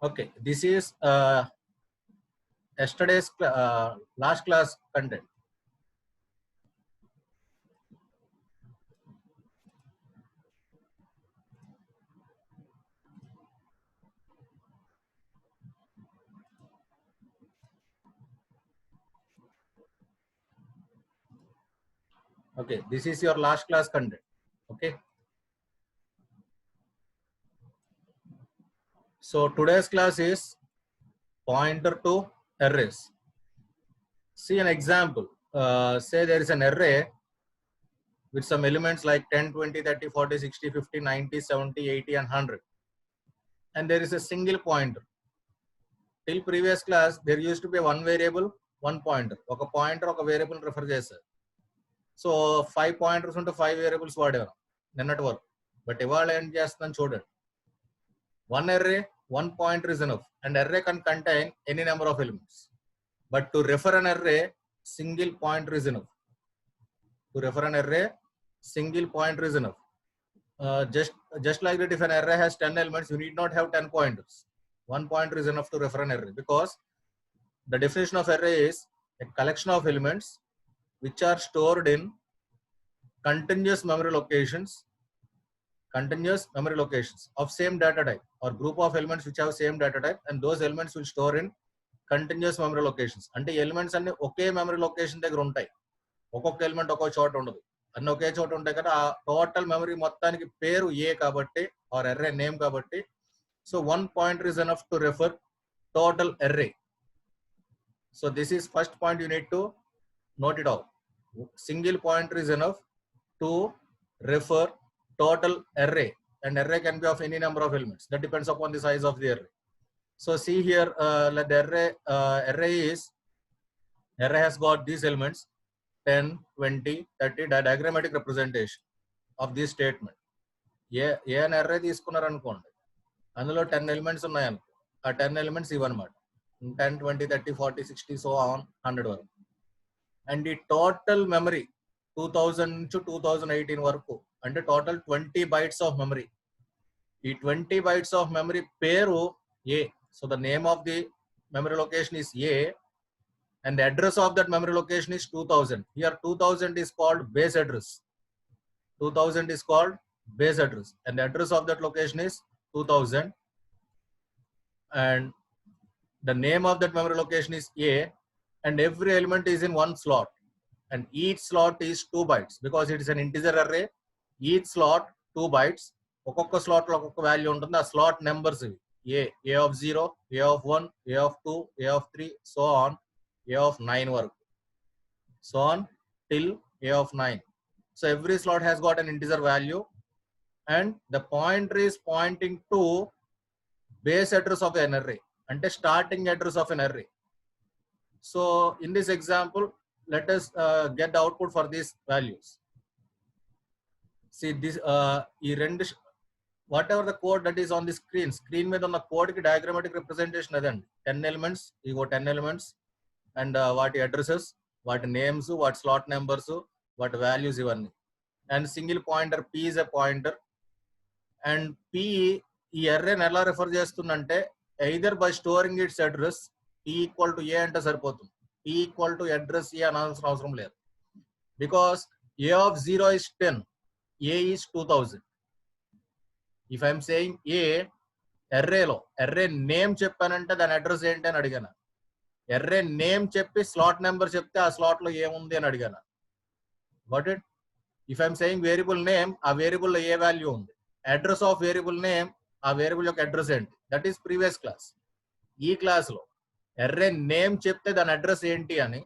Okay, this is yesterday's last class content. Okay, this is your last class content. Okay, so today's class is pointer to arrays. See an example. Say there is an array with some elements like 10, 20, 30, 40, 60, 50, 90, 70, 80, and 100. And there is a single pointer. Till previous class, there used to be one variable, one pointer. ఒక pointer, ఒక variable refer చేశారు. So 5 pointers ఉంటే 5 variables వాడేవారు నిన్నటి వరకు. But ఇవాళ ఏం చేస్తుందని చూడండి. One array, one pointer is enough. And array can contain any number of elements. But to refer an array, single pointer is enough. To refer an array, single pointer is enough. Just like that, if an array has 10 elements, you need not have 10 pointers. One pointer is enough to refer an array, because the definition of array is a collection of elements which are stored in continuous memory locations of same data type, or group of elements which have same data type, and those elements will store in continuous memory locations. అంటే elements అన్ని ఒకే memory location దగ్గర ఉంటాయి. ఒక్కొక్క element ఒక్కొక్క చోట ఉండదు, అన్ని ఒకే చోట ఉంటాయి కదా. ఆ టోటల్ మెమరీ మొత్తానికి పేరు ఏ కాబట్టి, ఆర్ array నేమ్ కాబట్టి, so one pointer is enough to refer total array. So this is first point, you need to note it out. Single pointer is enough to refer total array, and array can be of any number of elements. That depends upon the size of the array. So see here, let the array has got these elements 10, 20, 30, diagrammatic representation of this statement. A an array తీసుకున్నారనుకోండి, అందులో 10 elements ఉన్నాయనుకో, ఆ 10 elements ఇవన్నమాట. 10, 20, 30, 40, 60, so on 100 వరకు. And ఈ total memory 2000 నుంచి 2018 వరకు, అంటే total 20 bytes of memory. ఈ 20 bytes of memory పేరు A. So the name of the memory location is A, and the address of that memory location is 2000. Here 2000 is called base address. 2000 is called base address, and the address of that location is 2000, and the name of that memory location is A, and every element is in one slot, and each slot is 2 bytes because it is an integer array. Each slot 2 bytes. ఒక్కొక్క slot లో ఒక్కొక్క value ఉంటుంది. ఆ slot numbers ఇవి A of 0, A of 1, A of 2, A of 3, so on A of 9 వరకు, so on till A of 9. So every slot has got an integer value, and the pointer is pointing to base address of an array, అంటే starting address of an array. So in this example, let us get the output for these values. See this, whatever the code that is on the screen మీద ఉన్న code కి diagrammatic representation అదండి. 10 elements, ego 10 elements, and వాటి addresses, వాటి names, వాటి slot numbers, వాటి values ఇవన్నీ. And single pointer P is a pointer, and P ఈ arrayని ఎలా రిఫర్ చేస్తుందంటే either by storing its address, P equal to A అంటే సరిపోతుంది. P equal to address A అనాల్సిన అవసరం లేదు, because A of 0 is 10, A is 2000. If I am saying A arrayలో array name చెప్పానంటే దాని address ఏంటి అని అడిగాను. array నేమ్ చెప్పి స్లాట్ నెంబర్ చెప్తే ఆ స్లాట్ లో ఏముంది అని అడిగాను. Got it? If I'm saying variable name, ఆ వేరియబుల్ లో ఏ వాల్యూ ఉంది, అడ్రస్ ఆఫ్ వేరియబుల్ నేమ్, ఆ వేరియబుల్ యొక్క అడ్రస్ ఏంటి. That is previous class. ఈ క్లాస్ లో array నేమ్ చెప్తే దాని అడ్రస్ ఏంటి అని,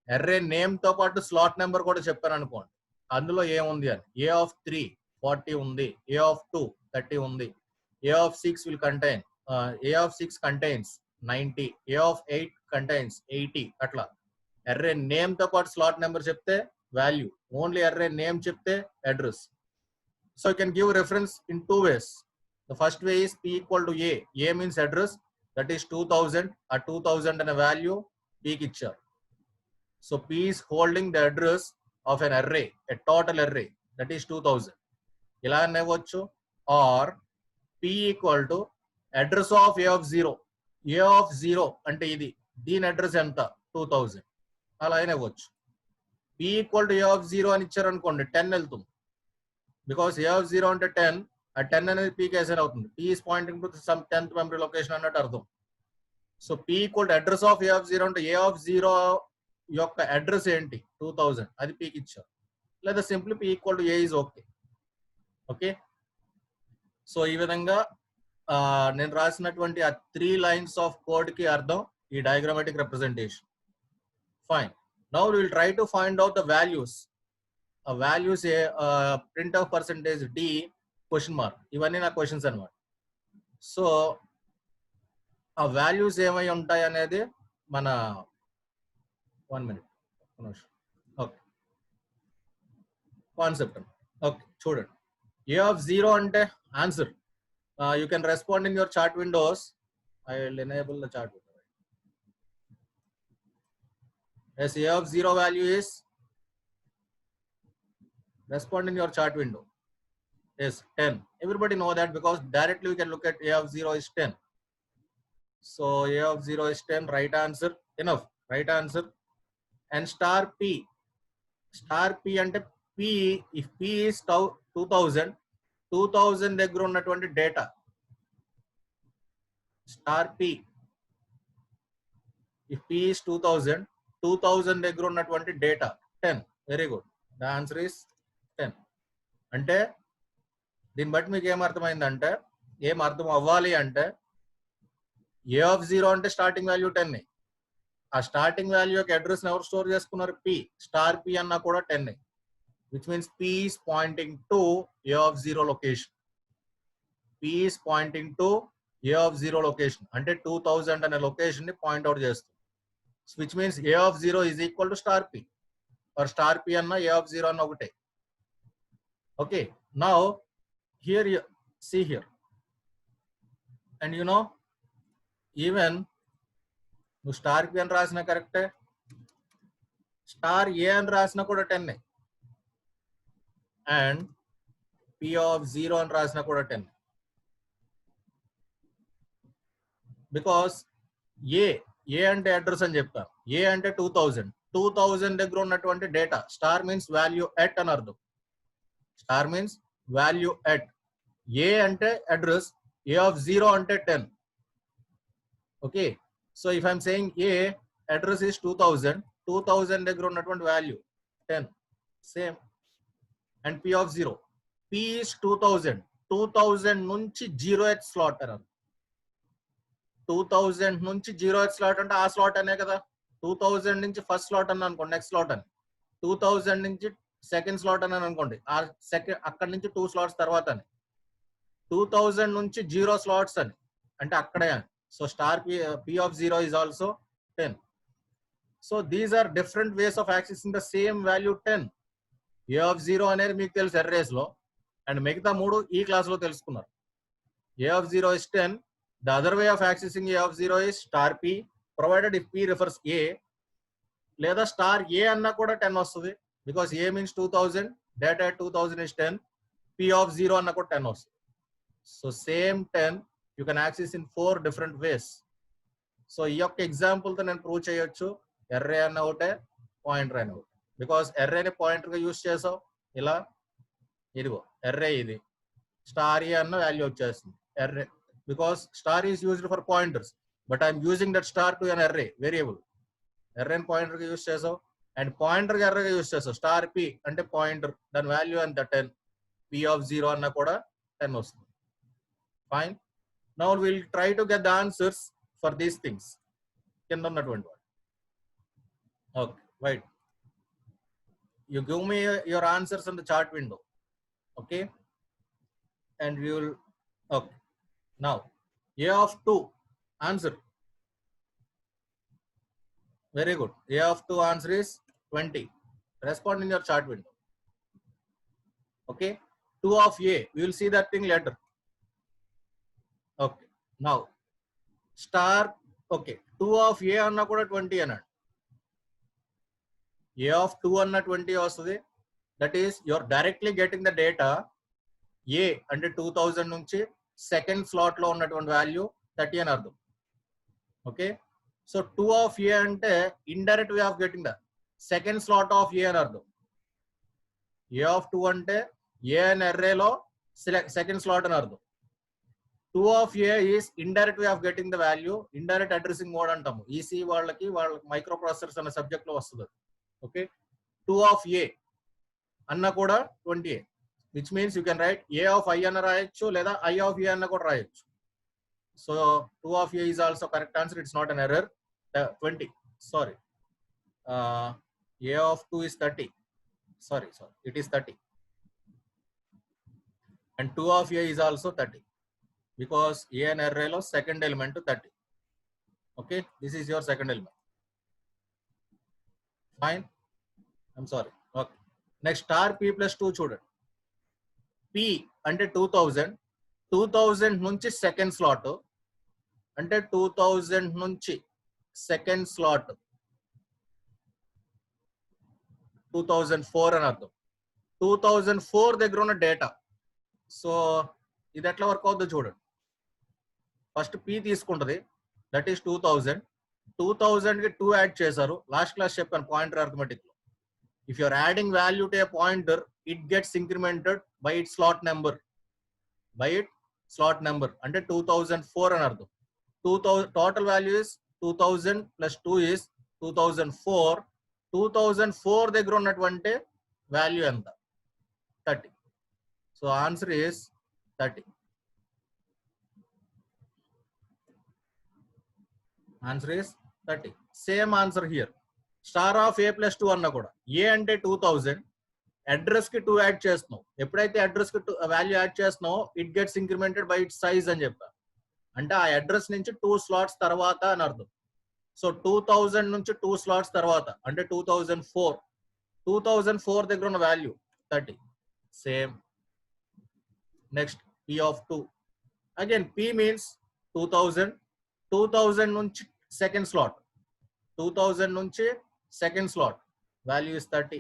array నేమ్ తో పాటు స్లాట్ నెంబర్ కూడా చెప్పాను అనుకోండి, అందులో ఏముంది అని. ఏ ఆఫ్ 3 40 ఉంది, ఏ ఆఫ్ 2 30 ఉంది, A of 6 will contain, A of 6 contains 90, A of 8 contains 80, అట్లా. array నేమ్ తో పాటు స్లాట్ నెంబర్ చెప్తే వాల్యూ, ఓన్లీ array నేమ్ చెప్తే address. So you can give reference in 2 ways. The first way is P equal to A. A means address, that is 2000. A 2000 అనే value P కి ఇచ్చారు. So P is holding the address of an array, a total array, that is 2000. ఇలా అనేవచ్చు. Or P equal to address of A of zero, A of zero అంటే ఇది, దీని address ఎంత 2000 అలా అయినా ఇవ్వచ్చు. p equal to A of zero అని ఇచ్చారు అనుకోండి 10 వెళ్తుంది, బికాస్ ఏ ఆఫ్ జీరో అంటే 10, ఆ 10 అనేది p కి అసైన్ అవుతుంది. p is pointing to some 10th memory location అన్నట్టు అర్థం. So p equal to address of A of zero అంటే ఏ ఆఫ్ జీరో యొక్క అడ్రస్ ఏంటి 2000, అది p కి ఇచ్చారు. లేదా simply p equal to A is okay. Okay, so ఈ విధంగా నేను రాసినటువంటి ఆ 3 lines ఆఫ్ కోడ్ కి అర్థం ఈ diagrammatic representation. Fine, now we will try to find out the values. ఆ values print of percentage d question mark, ఇవన్నీ నా క్వశ్చన్స్ అన్నమాట. సో ఆ వాల్యూస్ ఏమై ఉంటాయి అనేది మన 1 minute ఓకే కాన్సెప్ట్. ఓకే చూడండి, ఏ ఆఫ్ జీరో అంటే answer. You can respond in your chart windows. I will enable the chart window. Yes, A of zero value is, respond in your chart window. Yes, 10. Everybody know that because directly we can look at A of zero is 10. So A of zero is 10, right answer, enough, right answer. And star P అంటే P, if P is 2000 దగ్గర ఉన్నటువంటి data, star P if P is 2000 దగ్గర ఉన్నటువంటి data 10. Very good, the answer is 10. అంటే దీన్ని బట్టి మీకు ఏమర్థమైందంటే, ఏం అర్థం అవ్వాలి అంటే, ఏ ఆఫ్ జీరో అంటే స్టార్టింగ్ వాల్యూ 10, ఆ స్టార్టింగ్ వాల్యూ యొక్క అడ్రస్ ఎవరు స్టోర్ చేసుకున్నారు, P, స్టార్ P అన్నా కూడా 10, which means P is pointing to A of zero location. P is pointing to A of zero location అంటే 2000 అనే లొకేషన్ ని పాయింట్ అవుట్ చేస్తుంది. which means A of zero is equal to star P, or star P అన్న A of zero అన్న ఒకటే. Okay, now here you see here, and you know, even నువ్వు star P అని రాసినా కరెక్టే, star A అని రాసినా కూడా 10, అండ్ P of zero అని రాసినా కూడా 10, బికాస్ ఏ అంటే అడ్రస్ అని చెప్పాను, ఏ అంటే 2000 దగ్గర ఉన్నటువంటి data, star means value at అని అర్థం, స్టార్ మీన్స్ వాల్యూ ఎట్, ఏ అంటే అడ్రస్, ఏ ఆఫ్ జీరో అంటే 10. Okay, so if I'm saying A address is 2000 దగ్గర ఉన్నటువంటి value 10, same. And P of zero, P is 2000 నుంచి 0th స్లాట్ అని, 2000 నుంచి 0th slot అంటే ఆ స్లాట్ అనే కదా, 2000 నుంచి ఫస్ట్ స్లాట్ అని అనుకోండి, నెక్స్ట్ స్లాట్ అని, 2000 నుంచి సెకండ్ స్లాట్ అని అనుకోండి, ఆ సెకండ్ అక్కడ నుంచి 2 స్లాట్స్ తర్వాత అని, 2000 నుంచి 0 స్లాట్స్ అని అంటే అక్కడే అని. So star P of zero is also 10. So these are different ways of accessing the same value 10. A of zero అనేది మీకు తెలుసు ఎర్రేస్ లో, అండ్ మిగతా 3 ఈ క్లాస్ లో తెలుసుకున్నారు. A of zero is 10. The other way of accessing A of zero is star P, provided if P refers A, లేదా star A అన్నా కూడా 10 వస్తుంది, because A means 2000, data 2000 is 10, P of zero అన్నా కూడా 10 వస్తుంది. So same 10 you can access in 4 different ways. So ఈ యొక్క example తో నేను ప్రూవ్ చేయొచ్చు, ఎర్రే అన్న ఒకటే, పాయింటర్ అన్న ఒకటే, బికాస్ ఎర్రేని పాయింటర్ గా యూజ్ చేసావు, ఇలా ఇదిగో ఎర్రే, ఇది స్టార్ ఏ అన్న వాల్యూ వచ్చేస్తుంది array, because star is used for pointers, but I'm using that star to an array variable. ఎర్రేని పాయింటర్ గా యూజ్ చేసావు, అండ్ పాయింటర్ గా ఎర్రగా యూజ్ చేసావు, స్టార్ P అంటే పాయింటర్, దాని వాల్యూ అంత 10, P of zero అన్న కూడా 10 వస్తుంది. Fine, now will try to get the answers for these things కింద ఉన్నటువంటి వాడు. Okay, right, you give me your answers in the chart window. Okay, and we will, okay, now A of 2 answer, very good, A of 2 answer is 20. Respond in your chart window. Okay, 2 of A, we will see that thing later. Okay, now star, okay, 2 of A అన్నా కూడా 20 అన్నాడు, A of 2 అన్న 20 వస్తుంది, that is you're directly getting the data. A అంటే 2000 నుంచి second slot లో ఉన్నటువంటి value 30 అని అర్థం. ఓకే, సో 2 ఆఫ్ ఏ అంటే indirect way of getting the second slot of A అని అర్థం. ఏ ఆఫ్ 2 అంటే ఏ అనే అర్రేలో సెకండ్ స్లాట్ అని అర్థం. 2 of A is indirect way of getting the value, indirect addressing mode అంటాము. ఈసీ వాళ్ళకి మైక్రో ప్రాసెసర్స్ అనే సబ్జెక్ట్ లో వస్తుంది. ఓకే, 2 ఆఫ్ ఏ అన్న కూడా 20A, which means you can write A of I అన్న రాయొచ్చు లేదా ఐ ఆఫ్ ఏ అన్న కూడా రాయొచ్చు. So 2 of A is also correct answer. It's not an error. 20, sorry, A of 2 is 30. Sorry, it is 30. And 2 of A is also 30 because A and array lo second element to 30. Okay, this is your second element. Fine. I'm sorry. Okay. Next, star P plus 2 చూడండి. P అంటే 2000. 2000 నుంచి second slot అంటే 2000 నుంచి second slot 2004 అని అర్థం. 2004 దగ్గర ఉన్న data. So ఇది ఎట్లా వర్క్ అవుతుందో చూడండి. ఫస్ట్ P తీసుకుంటది, దట్ ఈస్ 2000. 2000 కి 2 యాడ్ చేశారు. లాస్ట్ క్లాస్ చెప్పాను పాయింటర్ అర్థమెటిక్ లో. If you're adding value to a pointer, it gets incremented by it slot number. అంటే 2004 అని అర్థం. 2000 total value is 2000 plus 2 is 2004. 2004 దగ్గర ఉన్నటువంటి వాల్యూ ఎంత? 30. So answer is 30. Answer is 30. Same answer here. Star of A plus 2 అన్న కూడా ఏ అంటే 2000, address కి 2 యాడ్ చేస్తున్నావు. ఎప్పుడైతే అడ్రస్ కి వాల్యూ యాడ్ చేస్తున్నావు, it gets incremented by it size అని చెప్పా. అంటే ఆ అడ్రస్ నుంచి 2 స్లాట్స్ తర్వాత అని అర్థం. సో 2000 నుంచి 2 స్లాట్స్ తర్వాత అంటే 2004. 2004 దగ్గర ఉన్న value 30. Same. Next P of 2. Again P means 2000. 2000 నుంచి సెకండ్ స్లాట్. 2000 నుంచి second slot value is 30.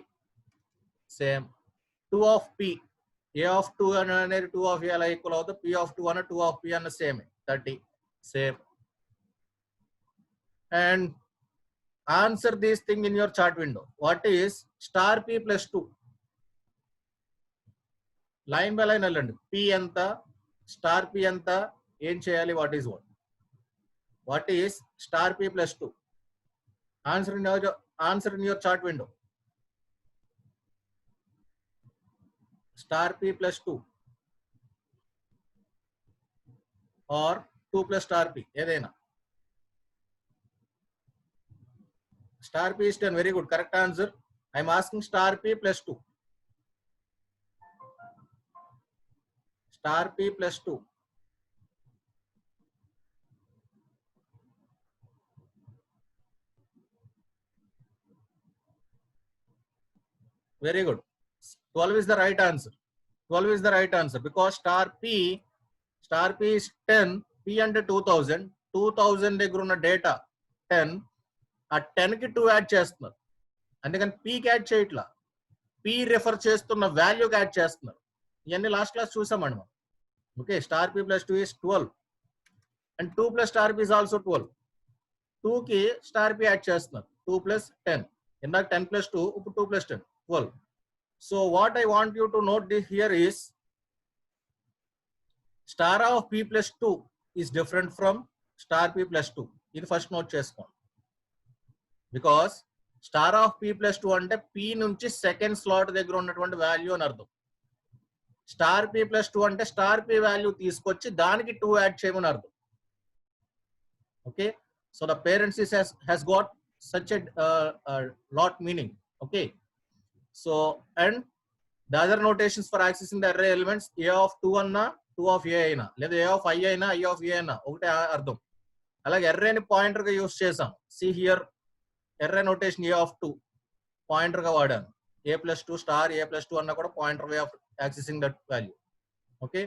Same. 2 of P. A of 2 అనేది 2 of A అలా ఈక్వల్ అవుతుంది. P of 2 అన్న 2 of P అన్న same. 30. Same. And answer this thing in your chart window. What is star P plus 2? Line by line వెళ్ళండి. P ఎంత, star P ఎంత, ఏం చేయాలి, what is what is star P plus 2? Answer in your chart window. Star P plus 2 or 2 plus star P, ఏదైనా. Star P is 10. Very good. Correct answer. I am asking star P plus 2. Star P plus 2. Very good. 12 is the right answer. 12 is the right answer because star P is 10. P అంటే 2000. 2000 దగ్గర ఉన్న data 10. ఆ 10 కి 2 add చేస్తున్నారు. అందుకని P కి add చేయట్లా. P refer చేస్తున్న వాల్యూకి యాడ్ చేస్తున్నారు. ఇవన్నీ లాస్ట్ క్లాస్ చూసామండి మనం. Okay, star P plus 2 is 12 and 2 plus star P is also 12. 2 కి స్టార్ P యాడ్ చేస్తున్నారు. 2 plus 10. ఇందాక 10 plus 2, ఇప్పుడు 2 plus 10, 12. So what I want you to note here is star of P plus 2 is different from star P plus 2. ఇది first note చేసుకోండి. Because star of P plus 2 అంటే P నుంచి second slot దగ్గర ఉన్నటువంటి value అని అర్థం. Star P plus 2 అంటే star P value తీసుకొచ్చి దానికి 2 యాడ్ చేయమని అర్థం. Okay, so the parenthesis has got such a lot meaning. Okay, so and the other notations for accessing the array elements, A of 2 అన్నా 2 of A అయినా లేదా A of I అయినా I of A అయినా ఒకటే అర్థం. అలాగే arrayని pointer గా use చేసాం. See here, array notation A of 2 pointer గా వాడాను. A plus 2 star A plus 2 అన్నా కూడా pointer way of accessing that value. Okay,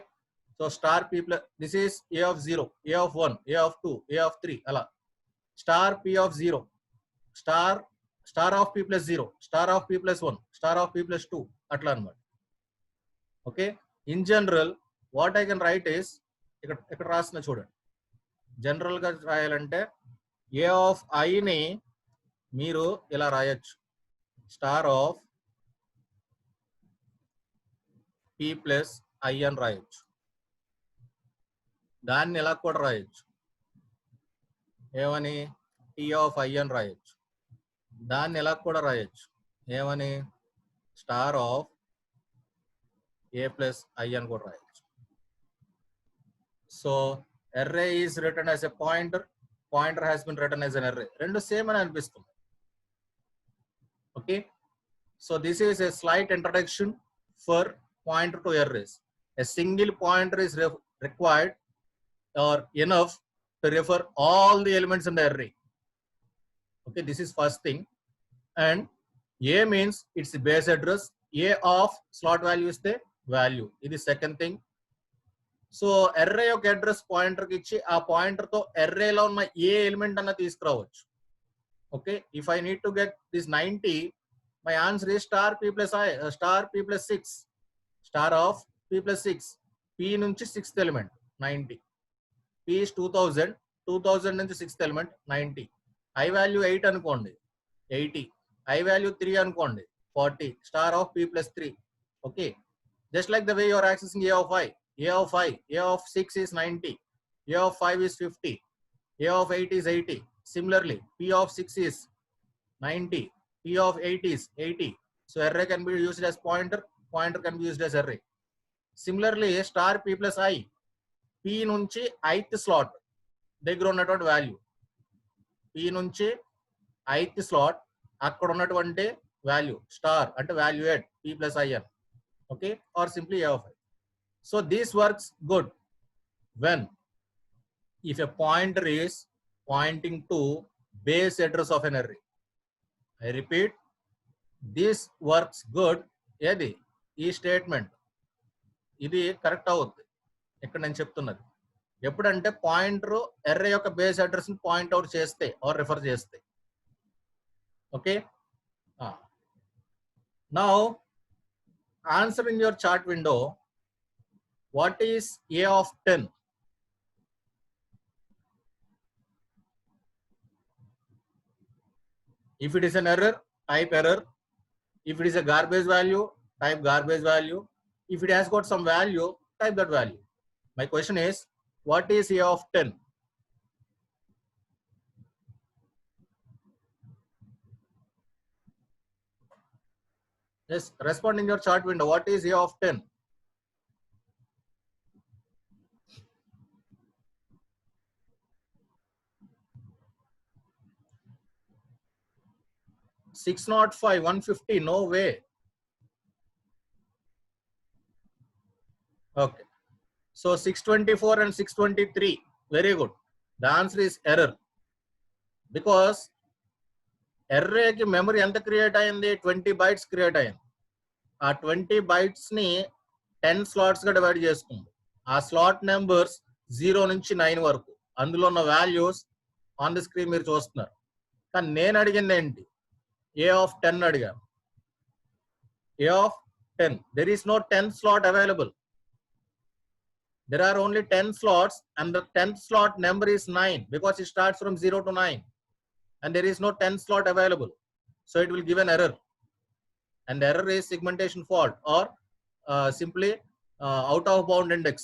so star P plus, this is A of 0, A of 1, A of 2, A of 3 అలా. Star P of 0, star of P plus 0, star of P plus 1, star of P plus 2 అట్లా అన్నమాట. Okay, in general what I can write is ఇక్కడ రాసిన చూడండి. General గా రాయాలంటే ఏ of ఐని మీరు ఇలా రాయొచ్చు, star of P plus I అని రాయొచ్చు. దాన్ని ఇలా కూడా రాయొచ్చు, ఏమని టీ ఆఫ్ ఐ అని రాయొచ్చు. దాన్ని ఇలా కూడా రాయొచ్చు, ఏమని star of A plus I అని కూడా రాయొచ్చు. So array is written as a pointer has been written as an array. రెండు సేమ్ అని అనిపిస్తుంది. Okay, so this is a slight introduction for pointer to arrays. A single pointer is required or enough to refer all the elements in the array. Okay, this is first thing. And a means it's the base address. A of slot value is the value. It is second thing. So array యొక్క address pointer కి ఇచ్చి ఆ pointer తో array లో ఉన్న ఏ element అన్న తీసుకురావచ్చు. Okay, if I need to get this 90, my answer is star p plus i, star p plus 6, star of p plus 6. p నుంచి 6th ఎలిమెంట్ 90, p is 2000 నుంచి 6th ఎలిమెంట్ 90. i వాల్యూ 8 అనుకోండి 80, i value 3 అనుకోండి 40, star of p plus 3. Okay, just like the way you are accessing a of i. A of 6 is 90, A of 5 is 50, A of 8 is 80. Similarly, P of 6 is 90, P of 8 is 80. So array can be used as pointer can be used as array. Similarly, star P plus I, P నుంచి ith slot దగ్గర ఉన్నటువంటి value, P నుంచి ith slot అక్కడ ఉన్నటువంటి value star అంటే value at P plus I n. Okay, or simply A of I. So this works good when if a pointer is pointing to base address of an array. I repeat, this works good. ఏది ఈ statement ఇది correct అవుతుంది ఇక్కడ నేను చెప్తున్నది. ఎప్పుడంటే pointer array యొక్క base address ని పాయింట్ అవుట్ చేస్తే ఆర్ రిఫర్ చేస్తే. Okay, now answer in your chart window. What is A of 10? If it is an error, type error. If it is a garbage value, type garbage value. If it has got some value, type that value. My question is, what is A of 10? Yes, respond in your chart window. What is A of 10? 605, 150, no way. Okay, so 624 and 623, very good. The answer is error, because array ki memory enta create ayindi, 20 bytes create ayindi. ఆ 20 bytes ని 10 slots గా divide చేసుకుంది. ఆ slot numbers 0 నుంచి 9 వరకు, అందులో ఉన్న values on the screen మీరు చూస్తున్నారు. కానీ నేను అడిగింది ఏంటి, A of 10 అడిగాను. A of 10, there is no 10th slot available. There are only 10 slots and the 10th slot number is 9 because it starts from 0 to 9 and there is no 10th slot available. So it will give an error, and the error is segmentation fault or simply out of bound index.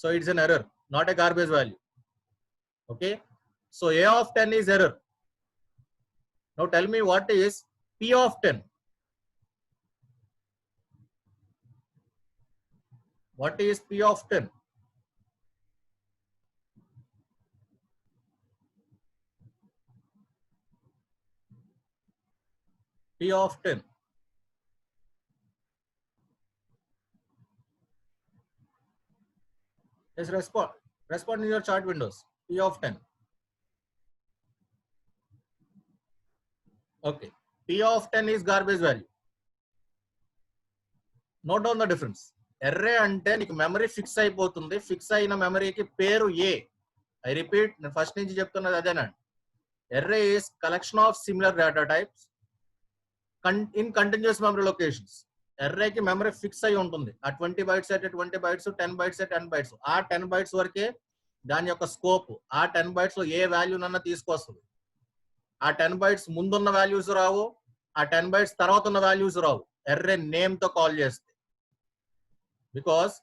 So it's an error, not a garbage value. Okay, so A of 10 is error. Now tell me what is P of 10? What is P of 10? P of 10. Yes, respond in your chart windows. P of 10. Okay, P of 10 is garbage value. Note down the difference. Array అంటే నీకు memory fix అయిపోతుంది, fix అయిన మెమరీకి పేరు A. I repeat, నేను first నుంచి చెప్తున్నది అదేనండి. Array is collection of similar data types in continuous memory locations. ఎర్రేకి మెమరీ ఫిక్స్ అయి ఉంటుంది. ఆ 20 bytes at 20 bytes, 10 bytes at 10 bytes. ఆ 10 bytes వరకే దాని యొక్క స్కోప్. ఆ 10 bytes లో ఏ వాల్యూ నన్నా తీసుకొస్తుంది. ఆ 10 bytes ముందున్న వాల్యూస్ రావు, ఆ 10 bytes తర్వాత ఉన్న వాల్యూస్ రావు. ఎర్రే నేమ్ తో కాల్ చేస్తే, because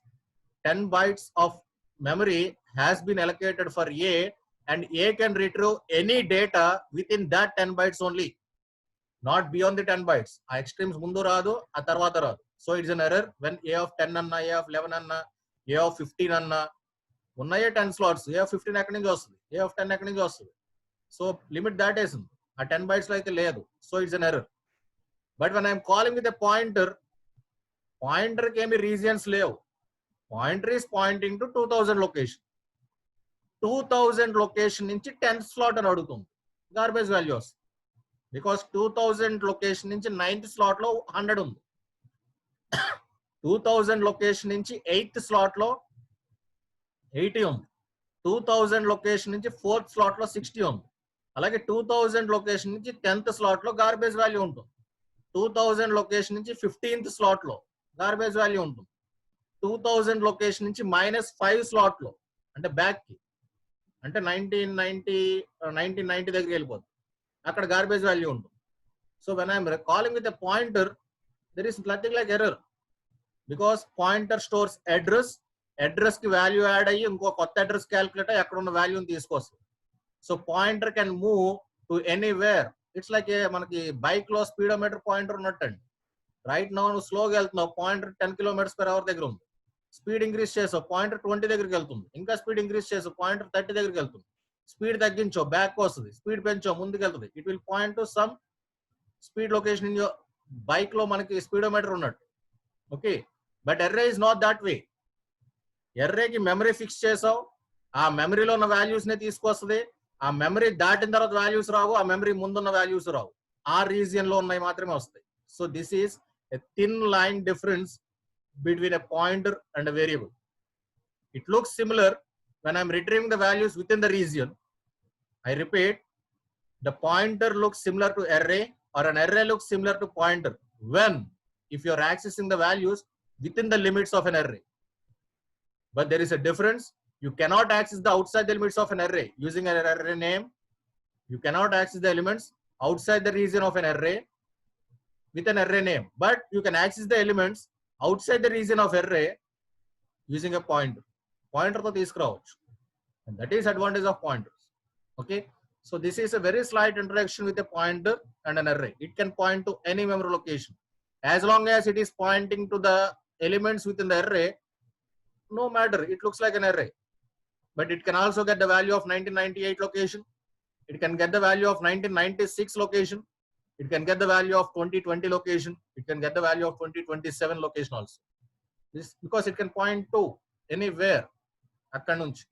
10 bytes of memory has been allocated for A and A can retrieve any data within that 10 bytes only, not beyond the 10 bytes. ఆ extremes ముందు రాదు, ఆ తర్వాత రాదు. So it's an error when A of 10 అన్నా, ఏ of 11 అన్నా, ఏ of 15 అన్నా, ఉన్నాయే 10 స్లాట్స్, ఏ ఆఫ్ 15 ఎక్కడి నుంచి వస్తుంది, ఏ ఆఫ్ 10 ఎక్కడి నుంచి వస్తుంది. సో లిమిట్ దాటేసింది, ఆ 10 bytes లో అయితే లేదు. So it's an error. But when I'm calling with a pointer, pointer కి ఏమి రీజియన్స్ లేవు. Pointer is pointing to 2000 location. 2000 location నుంచి 10th స్లాట్ అని అడుగుతుంది, గార్బేజ్ వాల్యూ వస్తుంది. బికాస్ 2000 లొకేషన్ నుంచి 9th స్లాట్ లో 100 ఉంది. 2000 లొకేషన్ నుంచి 8th స్లాట్ లో 80 ఉంది. 2000 లొకేషన్ నుంచి 4th స్లాట్ లో 60 ఉంది. అలాగే 2000 లొకేషన్ నుంచి 10th స్లాట్ లో గార్బేజ్ వాల్యూ ఉంటుంది. 2000 లొకేషన్ నుంచి 15th స్లాట్ లో గార్బేజ్ వాల్యూ ఉంటుంది. 2000 లొకేషన్ నుంచి -5 స్లాట్ లో, అంటే బ్యాక్ కి, అంటే 1990 దగ్గరికి వెళ్ళిపోతుంది, అక్కడ గార్బేజ్ వాల్యూ ఉంటుంది. So when I'm calling with a pointer, there is nothing like error, because pointer stores address. Address కి వాల్యూ యాడ్ అయ్యి ఇంకో కొత్త అడ్రస్ క్యాల్కులేట్ అయ్యి అక్కడ ఉన్న వాల్యూని తీసుకొస్తుంది. So pointer can move to anywhere. It's like మనకి బైక్ లో స్పీడోమీటర్ పాయింటర్ ఉన్నట్టండి. రైట్ నౌ నువ్వు స్లోగా వెళ్తున్నావు, పాయింటర్ 10 km/h దగ్గర ఉంది. స్పీడ్ ఇంక్రీజ్ చేసావు, పాయింటర్ 20 దగ్గరికి వెళ్తుంది. ఇంకా స్పీడ్ ఇంక్రీజ్ చేసావు, పాయింటర్ 30 దగ్గరికి వెళ్తుంది. స్పీడ్ తగ్గించో, బ్యాక్ వస్తుంది. స్పీడ్ పెంచో, ముందుకు వెళ్తుంది. It will point to some speed location in your bike లో మనకి స్పీడోమీటర్ ఉన్నట్టు. Okay, but array is not that way. ఎర్రేకి మెమరీ ఫిక్స్ చేసావు, ఆ మెమరీలో ఉన్న వాల్యూస్ నే తీసుకొస్తుంది. ఆ మెమరీ దాటిన తర్వాత వాల్యూస్ రావు, ఆ మెమరీ ముందున్న వాల్యూస్ రావు, ఆ రీజియన్ లో ఉన్నాయి మాత్రమే వస్తాయి. So this is a thin line difference between a pointer and a variable. It looks similar when I'm retrieving the values within the region. I repeat, the pointer looks similar to array, or an array looks similar to pointer when if you're accessing the values within the limits of an array. But there is a difference. You cannot access the outside the limits of an array using an array name. You cannot access the elements outside the region of an array with an array name, but you can access the elements outside the region of array using a pointer. Pointer to తీసుకురావచ్చు, and that is advantage of pointers. Okay, so this is a very slight introduction with a pointer and an array. It can point to any memory location as long as it is pointing to the elements within the array. No matter, it looks like an array, but it can also get the value of 1998 location. It can get the value of 1996 location. It can get the value of 2020 location. It can get the value of 2027 location also. This because it can point to anywhere akkad nunchi.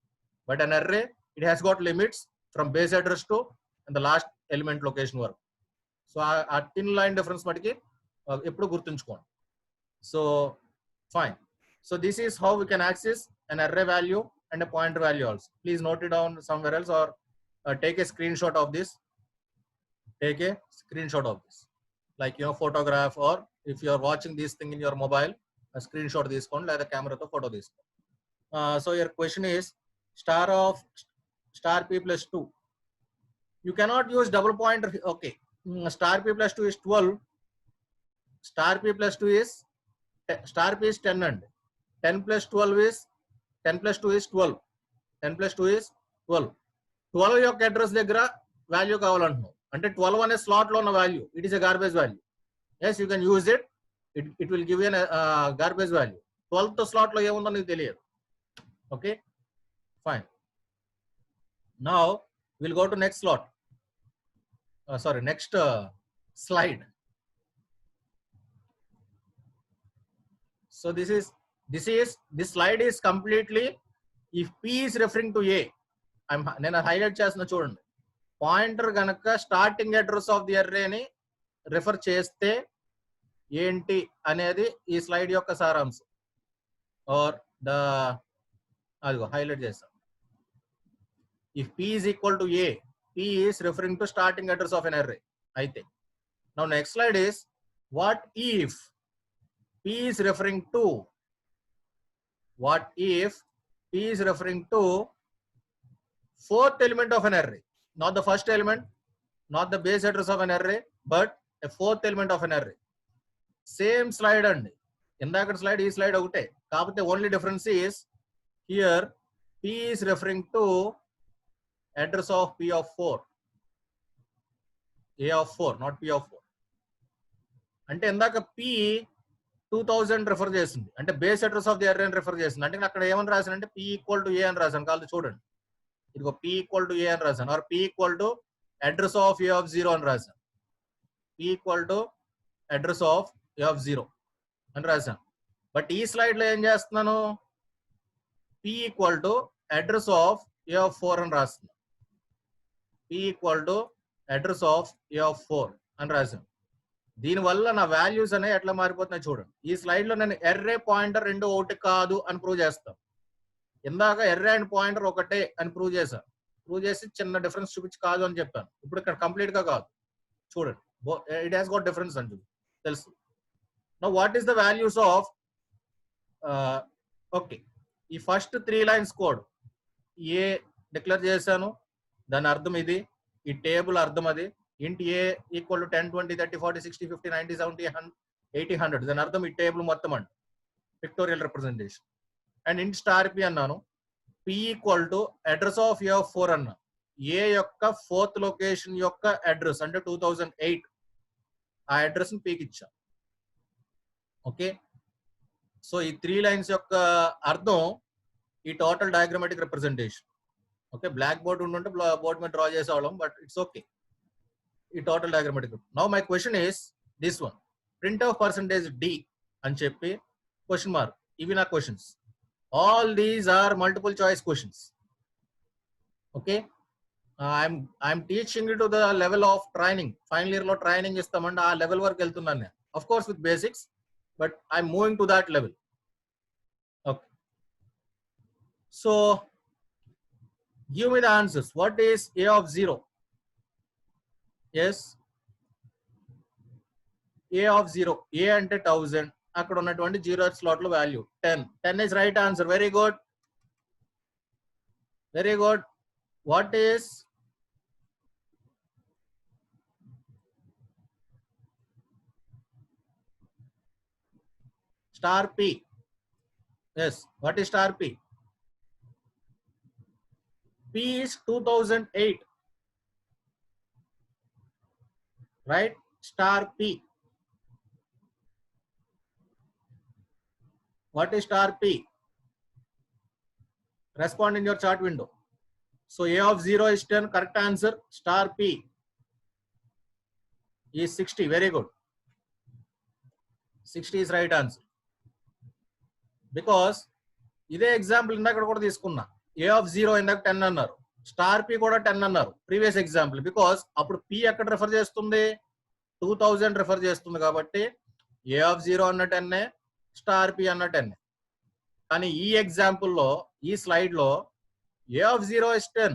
But an array, it has got limits from base address to and the last element location వరకు. So ఆ thin line difference మటుకి ఎప్పుడు గుర్తుంచుకోండి. So fine. So this is how we can access an array value and a pointer value also. Please note it down somewhere else, or take a screenshot of this. Take a screenshot of this, like photograph, or if you are watching this thing in your mobile, a screenshot తీసుకోండి, లేదా కెమెరాతో photo తీసుకోండి. So your question is star p plus 2. You cannot use double pointer. Okay, star p plus 2 is 12. Star p plus 2 is star p is 10 and 10 plus 12 is 10 plus 2 is 12. 10 plus 2 is 12. 12 యొక్క address దగ్గర value కావాలంటున్నావు అంటే 12 అనే slot లో ఉన్న value, it is a garbage value. Yes, you can use it. It will give an garbage value. 12th slot లో ఏముందో నీకు తెలియదు. Okay, fine. Now will go to next slot. Next slide. So this slide is completely if p is referring to a. నేను highlight చేస్తున్నా చూడండి. Pointer గనక starting address of the array ని refer చేస్తే ఏంటి అనేది ఈ స్లైడ్ యొక్క సారాంశం. ఆర్ అదిగో హైలైట్ చేస్తాం. If p is equal to a, p is referring to starting address of an array. అయితే now next slide is what if P is referring to, what if P is referring to fourth element of an array, not the first element, not the base address of an array, but a fourth element of an array. Same slide అండి, ఇందాక slide ఈ slide ఒకటే, కాకపోతే only difference is here P is referring to address of P of 4, A of 4, not P of 4. అంటే ఇందాక P 2000 refer చేసింది, అంటే base address of the array అని రిఫర్ చేసింది. అంటే అక్కడ ఏమని రాశాను అంటే P ఈక్వల్ టు A అని రాశాను. కాదు చూడండి, ఇదిగో P ఈక్వల్ టు A అని రాశాను, or P equal to address of A of 0 అని రాశాను. P equal to address of A of 0 అని రాశాను. బట్ ఈ స్లైడ్ లో ఏం చేస్తున్నాను, P equal to address of A of 4 అని రాస్తున్నాను. P equal to address of A of 4 అని రాశాను. దీనివల్ల నా వాల్యూస్ అనేవి ఎట్లా మారిపోతున్నాయి చూడండి. ఈ స్లైడ్ లో నేను ఎర్రే పాయింటర్ రెండు ఒకటి కాదు అని ప్రూవ్ చేస్తాను. ఇందాక ఎర్రే అండ్ పాయింటర్ ఒకటే అని ప్రూవ్ చేశాను. ప్రూవ్ చేసి చిన్న డిఫరెన్స్ చూపించి కాదు అని చెప్పాను. ఇప్పుడు ఇక్కడ కంప్లీట్ గా కాదు చూడండి, ఇట్ హాస్ గాట్ డిఫరెన్స్ అని తెలుసు. Now what is the values of, okay, ఈ ఫస్ట్ 3 లైన్స్ కోడ్ ఏ డిక్లేర్ చేశాను, దాని అర్థం ఇది, ఈ టేబుల్ అర్థం అది. int a equal to 10 20 30 40 60 50 90 70 80 100, దాని అర్థం ఈ టేబుల్ మొత్తం అండి, pictorial representation. And int star p అన్నాను, p equal to address of A of 4 అన్నా, ఏ యొక్క ఫోర్త్ లొకేషన్ యొక్క అడ్రస్ అంటే 2008, ఆ అడ్రస్ ని పీకి ఇచ్చా. ఓకే, సో ఈ 3 లైన్స్ యొక్క అర్థం ఈ total diagrammatic representation. Okay, black board ఉండుంటే బోర్డ్ మీద డ్రా చేసేవాళ్ళం, బట్ ఇట్స్ ఓకే, ఈ total diagrammatic. Now my question is this one, print of percentage d అని చెప్పి క్వశ్చన్ మార్క్. ఇవి నా questions, all these are multiple choice questions. Okay, I'm teaching to the level of training. Final year లో training ఇస్తామంటే ఆ level వరకు వెళ్తున్నాను నేను, of course with basics, but I'm moving to that level. Okay, so give me the answers. What is A of 0? Yes, A of 0, A అంటే 1000, అక్కడ ఉన్నటువంటి 0 slot లో value 10. 10 is right answer. Very good, very good. What is star P? Yes, what is star P? P is 2008, right? Star P. What is star P? Respond in your chart window. So A of 0 is 10, correct answer. Star P is 60, very good. 60 is right answer. Because ఇదే example ఇందాక కూడా తీసుకున్నా. A of 0 ఇందాక 10 అన్నారు, star P కూడా 10 అన్నారు previous example. Because అప్పుడు P ఎక్కడ రిఫర్ చేస్తుంది, 2000 రిఫర్ చేస్తుంది. కాబట్టి A of 0 అన్న 10, స్టార్ P అన్న 10. కానీ ఈ ఎగ్జాంపుల్ లో, ఈ స్లైడ్ లో A of 0 is 10,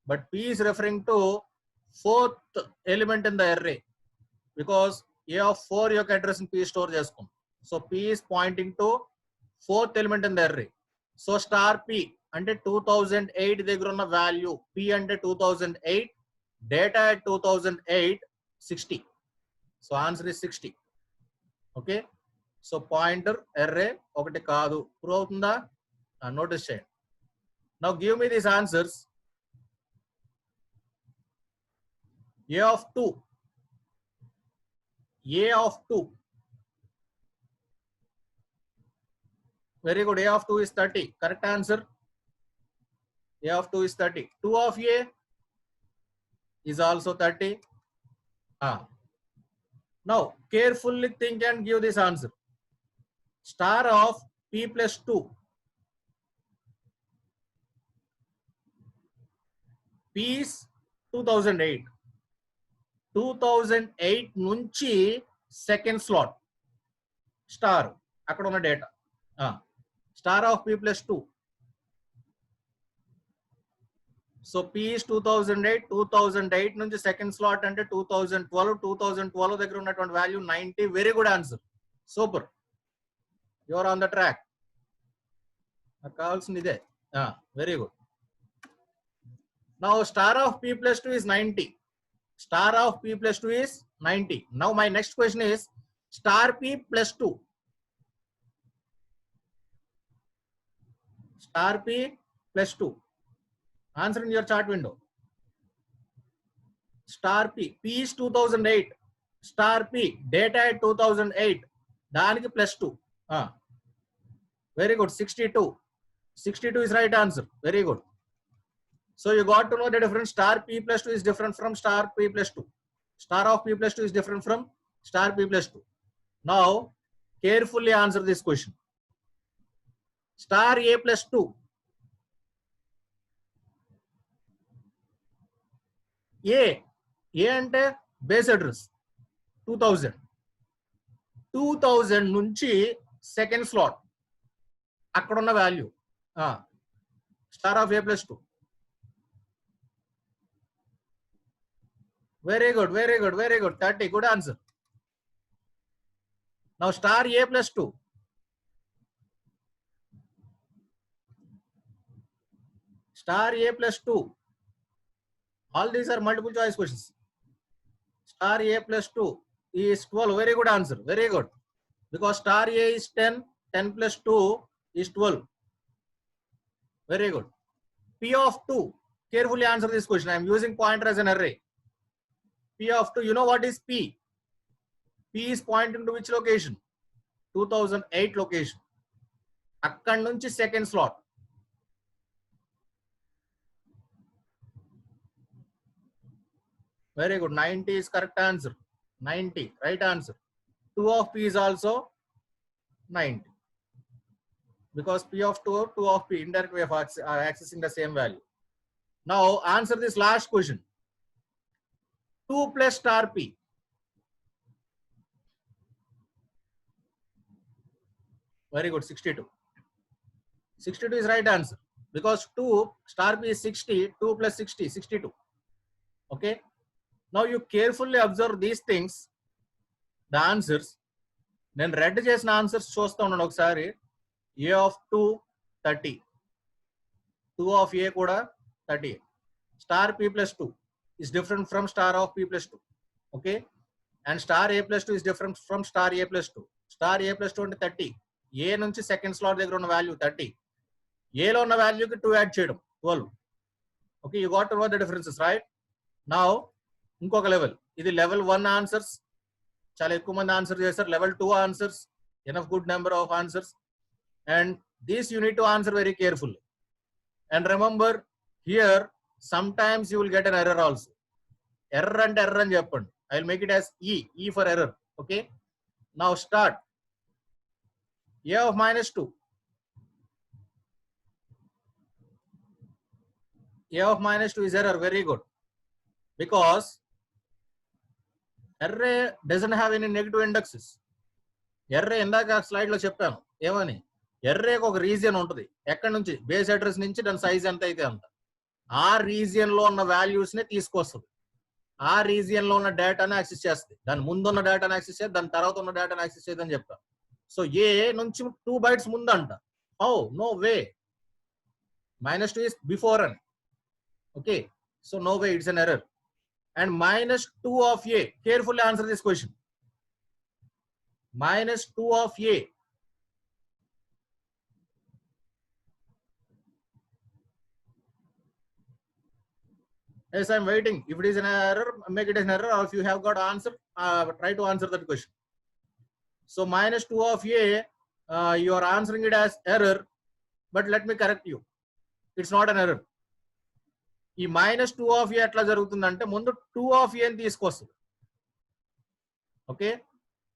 but P is referring to fourth element in the array, because A of 4 యొక్క అడ్రస్ ని P స్టోర్ చేసుకుంది. So P is pointing to fourth element in the array. So star P అంటే 2008 దగ్గర ఉన్న వాల్యూ, P అంటే 2008, data at 2008 60. So answer is 60. Okay, so pointer array ఒకటి కాదు. ప్రూవ్ అవుతుందా? నోటీస్ చేయండి. Now give me these answers. A of 2, A of 2, very good. A of 2 is 30, correct answer. A of 2 is 30. 2 of A is also 30. Now carefully think and give this answer. Star of P plus 2, P is 2008. 2008 నుంచి second slot star అక్కడ ఉన్న data. Star of P plus 2. So P is 2008. 2008 నుంచి second slot అంటే 2012. 2012 దగ్గర ఉన్నటువంటి value 90. Very good answer, super. You are on the track. నాకు కావాల్సింది ఇదే. Very good. Now star of p plus 2 is 90. Star of p plus 2 is 90. Now my next question is star p plus 2. Star p plus 2. Answer in your chart window. Star p. P is 2008. Star p. Data at 2008. దానికి plus 2. Very good. 62. 62 is right answer. Very good. So you got to know the difference. Star p plus 2 is different from star p plus 2. Star of p plus 2 is different from star p plus 2. Now carefully answer this question. Star a plus 2. A అంటే base address 2000. 2000 నుంచి second slot అక్కడ ఉన్న value star of A plus 2. Very good, very good, very good. 30, good answer. Now star a plus 2. Star a plus 2. All these are multiple choice questions. Star a plus 2 is 12. Very good answer. Very good. Because star a is 10. 10 plus 2 is 12. Very good. P of 2. Carefully answer this question. I am using pointer as an array. P of 2, you know what is P? P is pointing to which location? 2008 location. Akkad nunchi second slot. Very good. 90 is correct answer. 90, right answer. 2 of P is also 90. Because P of 2, 2 of P, indirect way of accessing the same value. Now answer this last question. 2 plus star p. Very good. 62. 62 is right answer. Because 2 star p is 60. 2 plus 60, 62. Okay. Now you carefully observe these things. The answers. Then read చేసిన answers చూస్తా ఉన్నాను ఒకసారి. A of 2 30. 2 of A కూడా 30. Star p plus 2 is different from star of p plus 2. Okay. And star a plus 2 is different from star a plus 2. Star a plus 2 అంటే 30. A నుంచి second slot దగ్గర ఉన్న value 30. A లో ఉన్న వాల్యూకి 2 add చేయడం 12. Okay, you got to know the differences, right? Now ఇంకొక level. ఇది level 1 answers. చాలా ఎక్కువ మంది ఆన్సర్ చేస్తారు. Level 2 answers. Enough good number of answers. And this you need to answer very carefully. And remember here sometimes you will get an error also. Error and error and cheppandi. I will make it as E for error. Okay. Now start. A of minus 2. A of minus 2 is error. Very good. Because array doesn't have any negative indexes. Array ఇందాక slide లో చెప్పాను ఏమని. ఎర్రేకి ఒక region ఉంటుంది. ఎక్కడి నుంచి base address నుంచి దాని సైజ్ ఎంత అయితే అంత. ఆ రీజియన్ లో ఉన్న వాల్యూస్ ని తీసుకొస్తుంది. ఆ రీజియన్ లో ఉన్న డేటాను యాక్సెస్ చేస్తుంది. దాని ముందున్న డేటాను యాక్సెస్ చేస్తుంది. దాని తర్వాత ఉన్న డేటాను యాక్సెస్ చేయదని చెప్తాను. సో ఏ నుంచి 2 bytes ముందు అంట. How? No way. -2 is before అని. Okay. So no way, it's an error. And -2 of A. Carefully answer this question. -2 of A. Yes, I'm waiting. If it is an error, make it as an error. Or if you have got answer, try to answer that question. So -2 of A, you are answering it as error, but let me correct you. It's not an error. ఈ -2 of A ఎట్లా జరుగుతుందంటే ముందు 2 of A ని తీసుకొస్తుంది. Okay,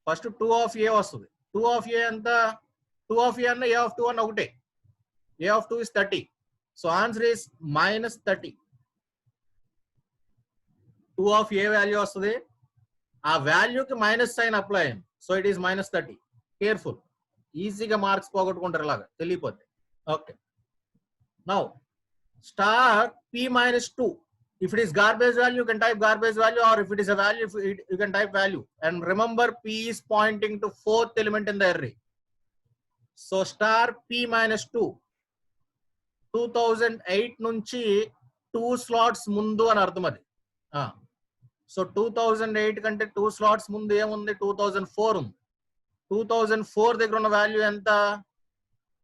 first 2 of A వస్తుంది. 2 of A ఎంత? 2 of A అన్న A of 2 అన్న ఒకటే. A of 2 is 30. So answer is -30. 2 of A value వస్తుంది. ఆ వాల్యూకి మైనస్ సైన్ అప్లై అయింది. So it is -30. కేర్ఫుల్. ఈజీగా మార్క్స్ పోగొట్టుకుంటారు ఇలాగా తెలియపోతే. Okay, now star p -2. If it is garbage value, you can type garbage value, or if it is a value, you can type value. And remember, p is pointing to 4th element in the array. So star p minus 2 2008 నుంచి 2 slots ముందు అని అర్థం అది. So 2008 కంటే 2 slots ముందు ఏముంది? 2004 ఉంది. 2004 దగ్గర ఉన్న వాల్యూ ఎంత?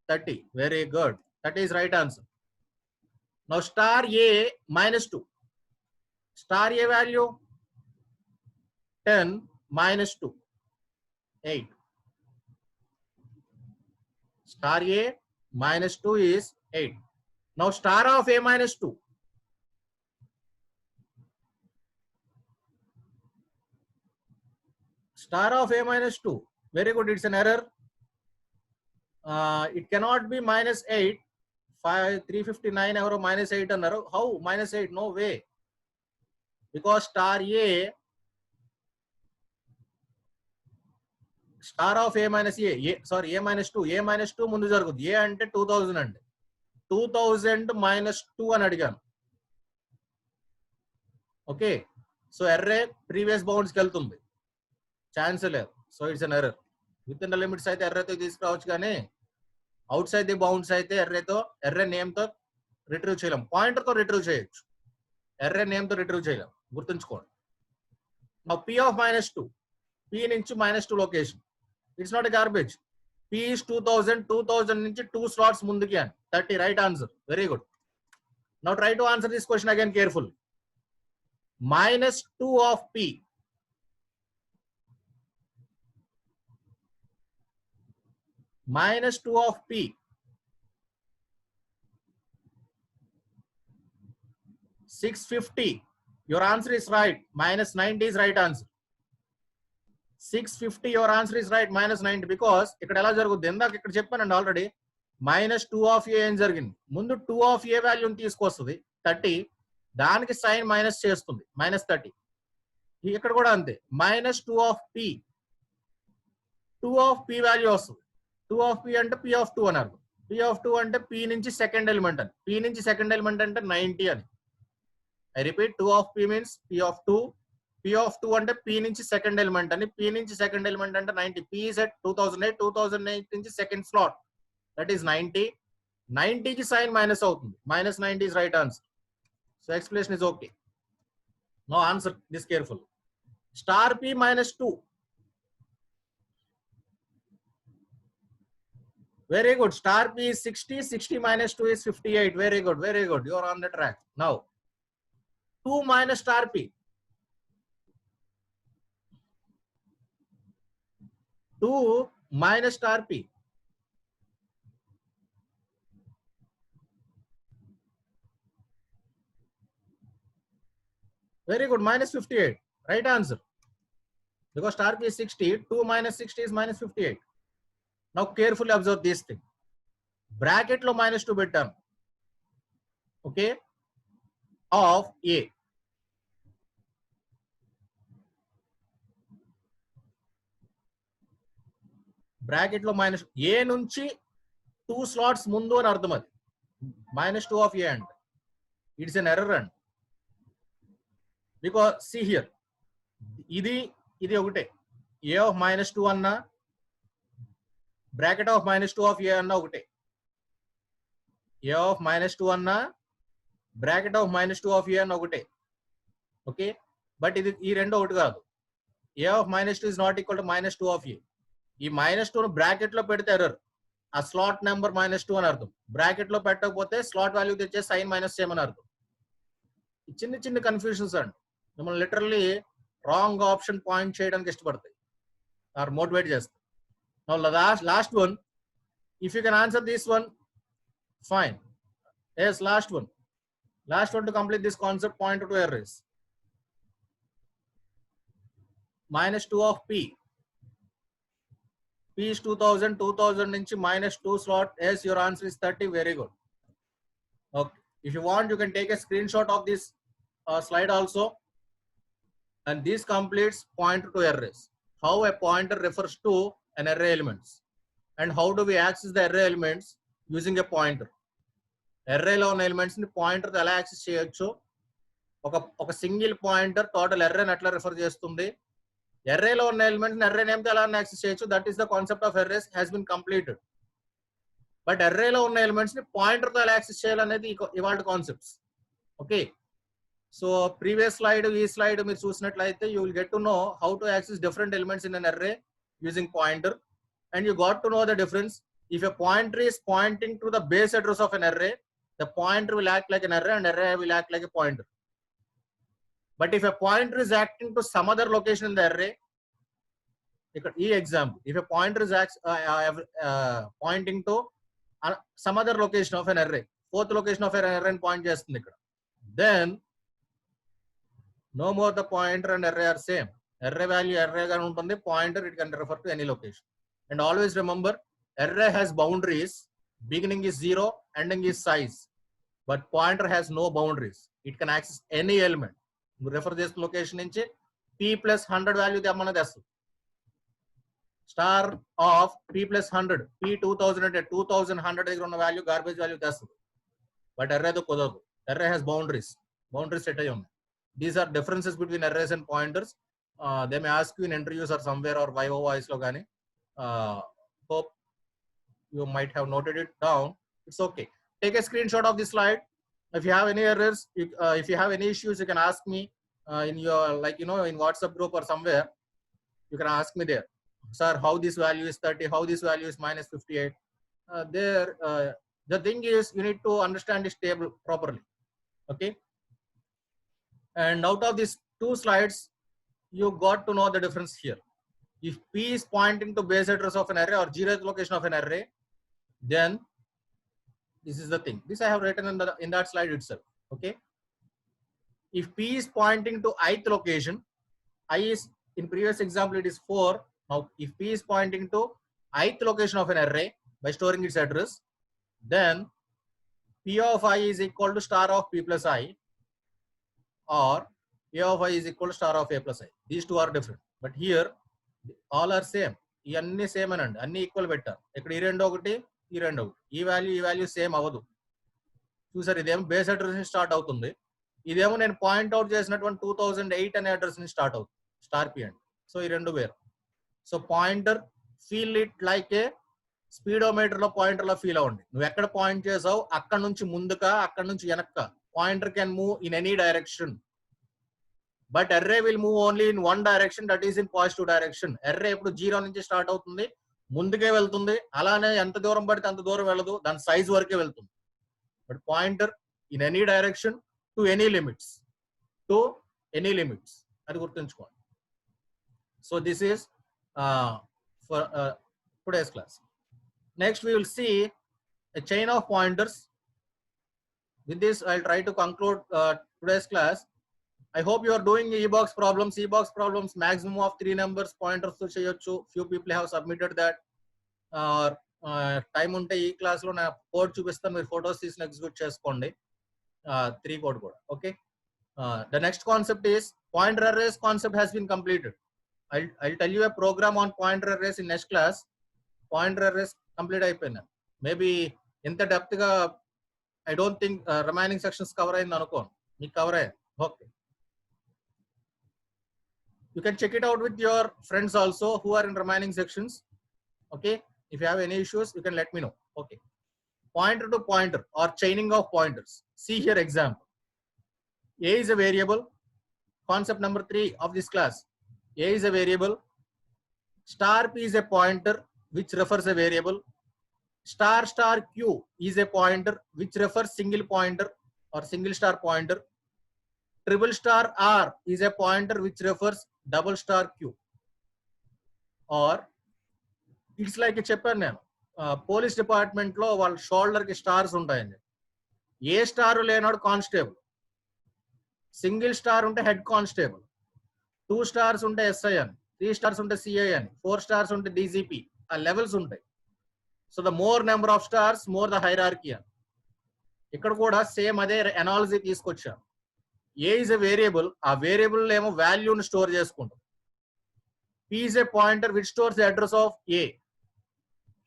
30. Very good, that is right answer. Now star a minus 2, star a value 10 minus 2, 8. Star a minus 2 is 8. Now star of a minus 2. Star of a minus 2. Very good, it's an error. It cannot be minus 8. 359 euro minus 8 another. How? Minus 8? No way. Because star a, star of A minus A sorry A minus 2, A minus 2 ముందు జరుగుతుంది. ఏ అంటే 2000 అండి. 2000 minus 2 అని అడిగాను. Okay, so array previous bounds కి వెళ్తుంది, chance లేదు. So it's an error. With in the limits అయితే ఎర్రేతో తీసుకురావచ్చు, కానీ అవుట్ సైడ్ ది బౌండ్స్ అయితే ఎర్రే నేమ్ తో రిట్రీవ్ చేయలేం. పాయింటర్ తో రిట్రీవ్ చేయొచ్చు, ఎర్రే నేమ్ తో రిట్రీవ్ చేయలేం, గుర్తుంచుకోండి. నా p ఆఫ్ మైనస్ 2, p నుంచి minus 2 location. It's not a garbage. P is 2000. 2000 నుంచి 2 slots ముందుకి అని 30. Right answer. Very good. Now try to answer this question again carefully. Minus 2 of P. Minus 2 of P. 650. Your answer is right. Minus 90 is right answer. 650, your answer is right. Minus 90, because ఇక్కడ ఎలా జరుగుతుంది? ఇందాక ఇక్కడ చెప్పానండి already. Minus 2 of ఏ ఏం జరిగింది? ముందు 2 of ఏ వాల్యూని తీసుకొస్తుంది 30, దానికి సైన్ మైనస్ చేస్తుంది మైనస్ 30. ఇక్కడ కూడా అంతే, minus 2 of p, 2 of p value వస్తుంది. 2 ఆఫ్ p అంటే p ఆఫ్ 2 అన్నారు. p ఆఫ్ 2 అంటే p నుంచి సెకండ్ ఎలిమెంట్ అని. p నుంచి సెకండ్ ఎలిమెంట్ అంటే 90 అని. I repeat, 2 of p means p of 2. p of 2 అంటే p నుంచి సెకండ్ ఎలిమెంట్ అని. p నుంచి సెకండ్ ఎలిమెంట్ అంటే 90. p is at 2008. 2008 నుంచి సెకండ్ స్లాట్, దట్ ఈస్ 90. 90 కి సైన్ మైనస్ అవుతుంది. Minus 90 is right answer. So explanation is okay. Now answer this carefully. Star p minus 2. Very good. Star p is 60. 60 minus 2 is 58. Very good. Very good. You are on the track. Now 2 minus star p. 2 minus star p. Very good. Minus 58. Right answer. Because star p is 60. 2 minus 60 is minus 58. Now carefully observe this thing. Bracket lo minus 2 పెట్టాను. Okay. Of a. Bracket లో minus ఏ నుంచి 2 slots ముందు అని అర్థం. అది minus 2 of A అంటే it's an error and because see here, ఇది ఒకటే. ఏ ఆఫ్ మైనస్ 2 అన్నా bracket of minus 2 of A అన్నా ఒకటే. ఏ ఆఫ్ మైనస్ 2 అన్నా bracket of minus 2 of A అన్నా ఒకటే. ఓకే, బట్ ఇది ఈ రెండు ఒకటి కాదు. A of minus 2 is not equal to minus 2 of A. ఈ మైనస్ 2 బ్రాకెట్ లో పెడితే ఎర్రర్, ఆ స్లాట్ నెంబర్ మైనస్ 2 అని అర్థం. బ్రాకెట్ లో పెట్టకపోతే స్లాట్ వాల్యూ తెచ్చే సైన్ మైనస్ చేయమని అర్థం. చిన్న చిన్న కన్ఫ్యూజన్స్ అండి మిమ్మల్ని లిటరల్లీ రాంగ్ ఆప్షన్ పాయింట్ చేయడానికి ఇష్టపడతాయి ఆర్ మోటివేట్ చేస్తాయి. Now last one, if you can answer this one, fine. Yes, last one to complete this concept. Point to error is minus 2 of p. P is 2000. 2000 నుంచి minus 2 slot. Yes, your answer is 30. Very good. Okay, if you want you can take a screenshot of this slide also, and this completes pointer to arrays. How a pointer refers to an array elements and how do we access the array elements using a pointer. Array లో ఉన్న elements ని pointer తో ఎలా access చేయొచ్చు, ఒక single pointer total array ని ఎట్లా refer చేస్తుంది, array లో ఉన్న ఎలిమెంట్స్ ని array నేమ్ తో ఎలా యాక్సెస్ చేయొచ్చు, that is the concept of arrays has been completed. But అర్రేలో ఉన్న ఎలిమెంట్స్ ని పాయింటర్ తో ఎలా యాక్సెస్ చేయాలనేది ఇవాళ concepts. Okay, so previous slide ఈ స్లైడ్ మీరు చూసినట్లయితే you will get to know how to access different elements in an array using pointer, and you got to know the difference. If a pointer is pointing to the base address of an array, the pointer will act like an array and array will act like a pointer. But if a pointer is acting to some other location in the array, example, if a pointer is pointing to some other location of an array, fourth location of an array and point chestundi ikkada, then no more the pointer and array are same. Array value array ga untundi, pointer it can refer to any location. And always remember, array has boundaries. Beginning is 0, ending is size, but pointer has no boundaries. It can access any element. You refer this location nunchi p plus 100 value తెమ్మన తెస్తుంది. Star of p plus 100, p 2000 అంటే 2100 దగ్గర ఉన్న value garbage value తెస్తుంది. But array తో కుదరదు. Array has boundaries. Boundaries set అయ్యి ఉన్నాయి. These are differences between arrays and pointers. They may ask you in interviews or somewhere or YOYs లో కానీ. Hope you might have noted it down. It's okay. Take a screenshot of this slide. If you have any errors, if you have any issues, you can ask me in your, like, in WhatsApp group or somewhere. You can ask me there, sir, how this value is 30, how this value is minus 58. The thing is, you need to understand this table properly. Okay. And out of these two slides, you got to know the difference here. If p is pointing to base address of an array or 0th location of an array, then this is the thing. This I have written in that slide itself. Okay. If p is pointing to ith location, I is, in previous example it is 4. Now if p is pointing to ith location of an array by storing its address, then p of I is equal to star of p plus I, or a of I is equal to star of a plus I. These two are different, but here all are same. ఇవన్నీ same అనండి, అన్ని equal పెట్టారు. ఇక్కడ ఈ రెండు ఒకటి, ఈ రెండు ఒకటి, ఈ వాల్యూ సేమ్ అవ్వదు. చూసారు, ఇదేమో బేస్ అడ్రస్ నుంచి స్టార్ట్ అవుతుంది, ఇదేమో నేను పాయింట్ అవుట్ చేసినటువంటి 2008 అనే అడ్రస్ నుంచి స్టార్ట్ అవుతుంది, స్టార్ పి అండి. సో ఈ రెండు వేరు. So pointer feel it like A speedometer లో పాయింటర్ లో ఫీల్ అవ్వండి. నువ్వు ఎక్కడ పాయింట్ చేసావు అక్కడ నుంచి ముందుకా అక్కడ నుంచి వెనక్క, pointer can move in any direction. But array will move only in one direction, that is in positive direction. Array ఇప్పుడు 0 నుంచి స్టార్ట్ అవుతుంది, ముందుకే వెళ్తుంది, అలానే ఎంత దూరం పడితే అంత దూరం వెళ్ళదు, దాని సైజ్ వరకే వెళ్తుంది. But pointer in any direction to any limits, అది గుర్తుంచుకోండి. So this is for today's class. Next we will see a chain of pointers. With this I'll try to conclude today's class. I hope you are doing e-box problems maximum of 3 numbers pointers to cheyochu. Few people have submitted that. Time unte ee class lo na code chupistanu, meer photos teesina execute cheskondi. 3 code kuda. Okay. The next concept is pointer arrays concept has been completed. I'll tell you a program on pointer arrays in next class. Pointer arrays complete అయిపోయినా. Maybe inta depth ga I don't think remaining sections cover ayindi anukono. Meeku cover ayindi. Okay. You can check it out with your friends also who are in remaining sections. Okay. If you have any issues, you can let me know. Okay. Pointer to pointer or chaining of pointers. See here example. A is a variable. Concept number 3 of this class. A is a variable. Star P is a pointer which refers a variable. Star Q is a pointer which refers single pointer or single star pointer. Triple star R is a pointer which refers double star Q. Or it's like చెప్పాను నేను, police department లో వాళ్ళ shoulder కి stars ఉంటాయండి. ఏ star లేనాడు constable, single star ఉంటే head constable, 2 stars ఉంటే SI అని, 3 stars ఉంటే సిఐ అని, 4 స్టార్స్ ఉంటే డీజీపీ. ఆ లెవెల్స్ ఉంటాయి. So the more number of stars more the hierarchy అని. ఇక్కడ కూడా సేమ్ అదే ఎనాలజీ తీసుకొచ్చాను. A is a variable, ఆ వేరియబుల్ ఏమో వాల్యూని స్టోర్ చేసుకుంటాం. P is a pointer which stores the address of A.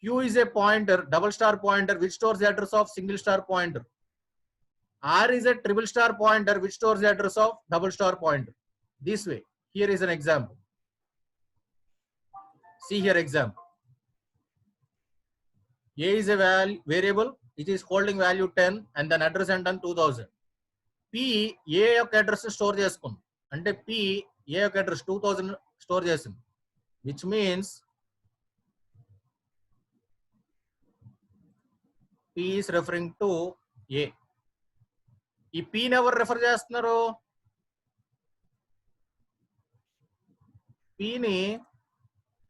Q is a pointer, double star pointer which stores the address of single star pointer. R is a triple star pointer which stores the address of double star pointer. This way. Here is an example. See here example. A is a variable which is holding value 10 and then address and 2000. P A యొక్క address store చేసుకుంది అంటే P A యొక్క address 2000 store చేసింది, which means P is referring to A. ఈ P ని ఎవరు refer చేస్తున్నారు? P ని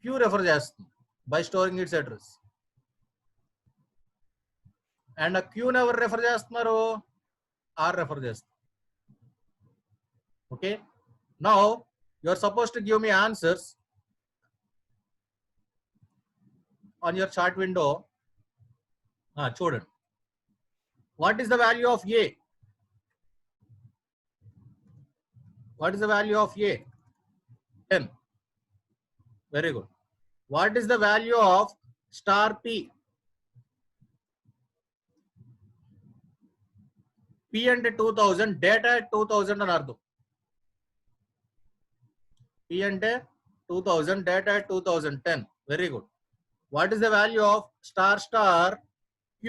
Q రెఫర్ చేస్తుంది by storing its address. And a Q ని ఎవరు రెఫర్ చేస్తున్నారు? R రెఫర్ చేస్తారు. Okay, now you are supposed to give me answers on your chart window. Children, what is the value of A? What is the value of A? 10. Very good. What is the value of star P? P అంటే 2000, data at 2000 అని అర్థం. P అంటే 2000, data at 2010. Very good. What is the value of star Q?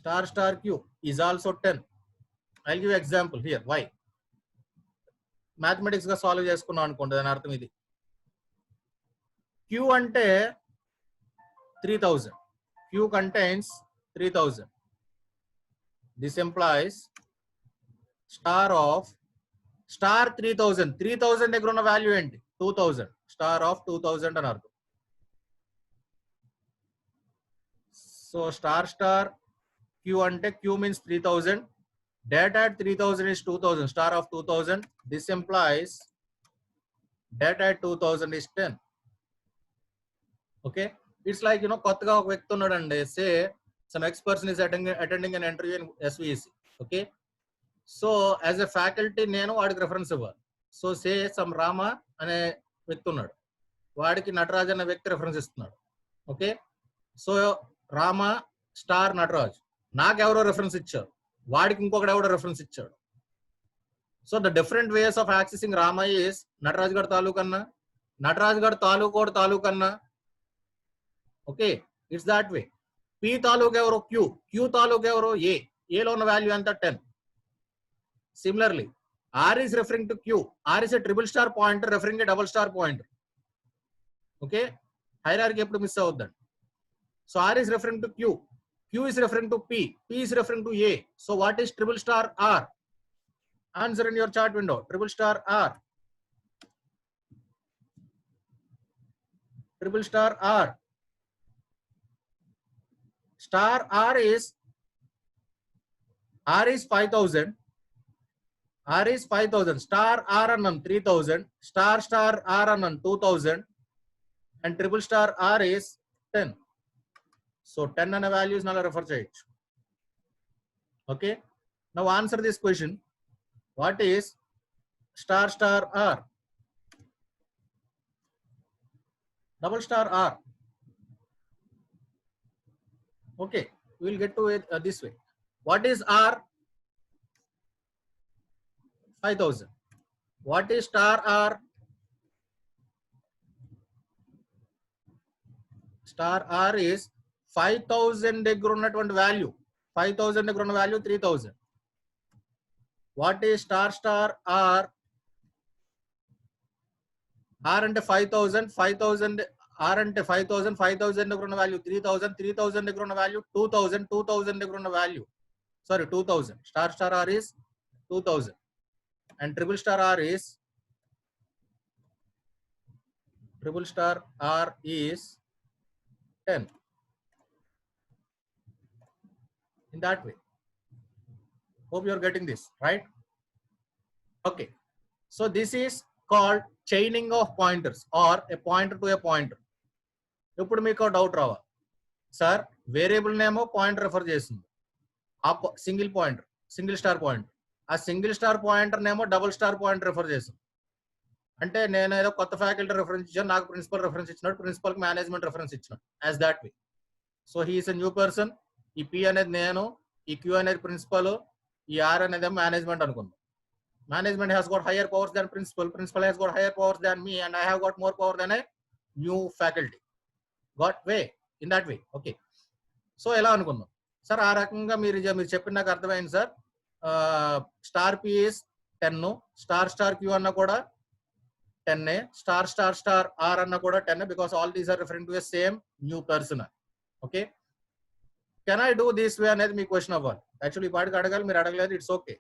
Star Q is also 10. I'll give you example here. Why? Mathematics గా solve చేసుకున్నాం అనుకోండి, దాని అర్థం ఇది. Q అంటే 3000. Q contains 3000. This implies star 3000. 3000 దగ్గర ఉన్న వాల్యూ ఏంటి? 2000. Star of 2000 అని అర్థం. So star Q అంటే Q means 3000. Data at 3000 is 2000. Star of 2000. This implies data at 2000 is 10. Okay. It's like, కొత్తగా ఒక వ్యక్తి ఉన్నాడండి. Say some ex-person is attending an interview in SVEC. Okay. So as a faculty నేను వాడికి reference ఇవ్వాలి. So say some Rama అనే వ్యక్తి ఉన్నాడు, వాడికి నటరాజ్ అనే వ్యక్తి రెఫరెన్స్ ఇస్తున్నాడు. Okay, so Rama star Nataraj, నాకెవరో రెఫరెన్స్ ఇచ్చారు, వాడికి ఇంకొకటి ఎవడో రెఫరెన్స్ ఇచ్చాడు. So the different ways of accessing Rama is Nataraj గారి తాలూకన్నా, నటరాజ్ గారి తాలూకోడు తాలూకన్నా. ఓకే, ఇట్స్ దాట్ వే. పి తాలూకు ఎవరు? క్యూ. క్యూ తాలూకు ఎవరు? ఏ. ఏలో ఉన్న వాల్యూ ఎంత? 10. Similarly, R is referring to Q. R is a triple star pointer referring to double star pointer. Okay, hierarchy ఎప్పుడు miss అవుద్దండి. So R is referring to Q. Q is referring to P. P is referring to A. So what is triple star R? Answer in your chart window. Triple star R. Triple star R. Star R is 5000. R is 5000. Star R అన్నాను 3000. Star R అన్నాను 2000. And triple star R is 10. So 10 అనే values నలా refer చేయొచ్చు. Okay. Now answer this question. What is star R? Double star R. Okay, we will get to it this way. What is R? 5000. What is star R? Star R is 5000 దగ్గర ఉన్నటువంటి value. 5000 దగ్గర ఉన్న value 3000. What is star R? R అంటే 5000. 5000 R అంటే 5000. 5000 దగ్గర ఉన్న value 3000. 3000 దగ్గర ఉన్న వాల్యూ 2000. 2000 దగ్గర ఉన్న value 2000. Star R is 2000. And triple star R is 10. In that way. Hope you are getting this, right? Okay. So this is called chaining of pointers or a pointer to a pointer. ఇప్పుడు మీకు doubt రావాలి, sir variable నేమో pointer refer చేసింది, ఆ single pointer, single star pointer. ఆ single star pointer నేమో double star pointer refer చేసింది. అంటే నేను ఏదో కొత్త ఫ్యాకల్టీ రెఫరెన్స్ ఇచ్చాను, నాకు ప్రిన్సిపల్ రెఫరెన్స్ ఇచ్చినట్టు, ప్రిన్సిపల్ కి మేనేజ్మెంట్ రెఫరెన్స్ ఇచ్చినట్టు, as that way. So he's a new person. ఈ పి అనేది నేను, ఈ క్యూ అనేది ప్రిన్సిపల్, ఈ ఆర్ అనేది మేనేజ్మెంట్ అనుకుందాం. Management has got higher powers than principal. Principal has got higher powers than me, and I have got more power than a new faculty. Got way in that way. Okay. So ఎలా అనుకుందాం sir? ఆ రకంగా మీరు చెప్పిన నాకు అర్థమైంది sir. Star P is 10, star Q అన్న కూడా 10, స్టార్ ఆర్ అన్న కూడా 10, because all these are referring to a same new person. Okay, can I do this way అనేది మీ క్వశ్చన్ అవ్వాలి. యాక్చువల్లీ ఈ పాటికి అడగాలి, మీరు అడగలేదు, it's okay.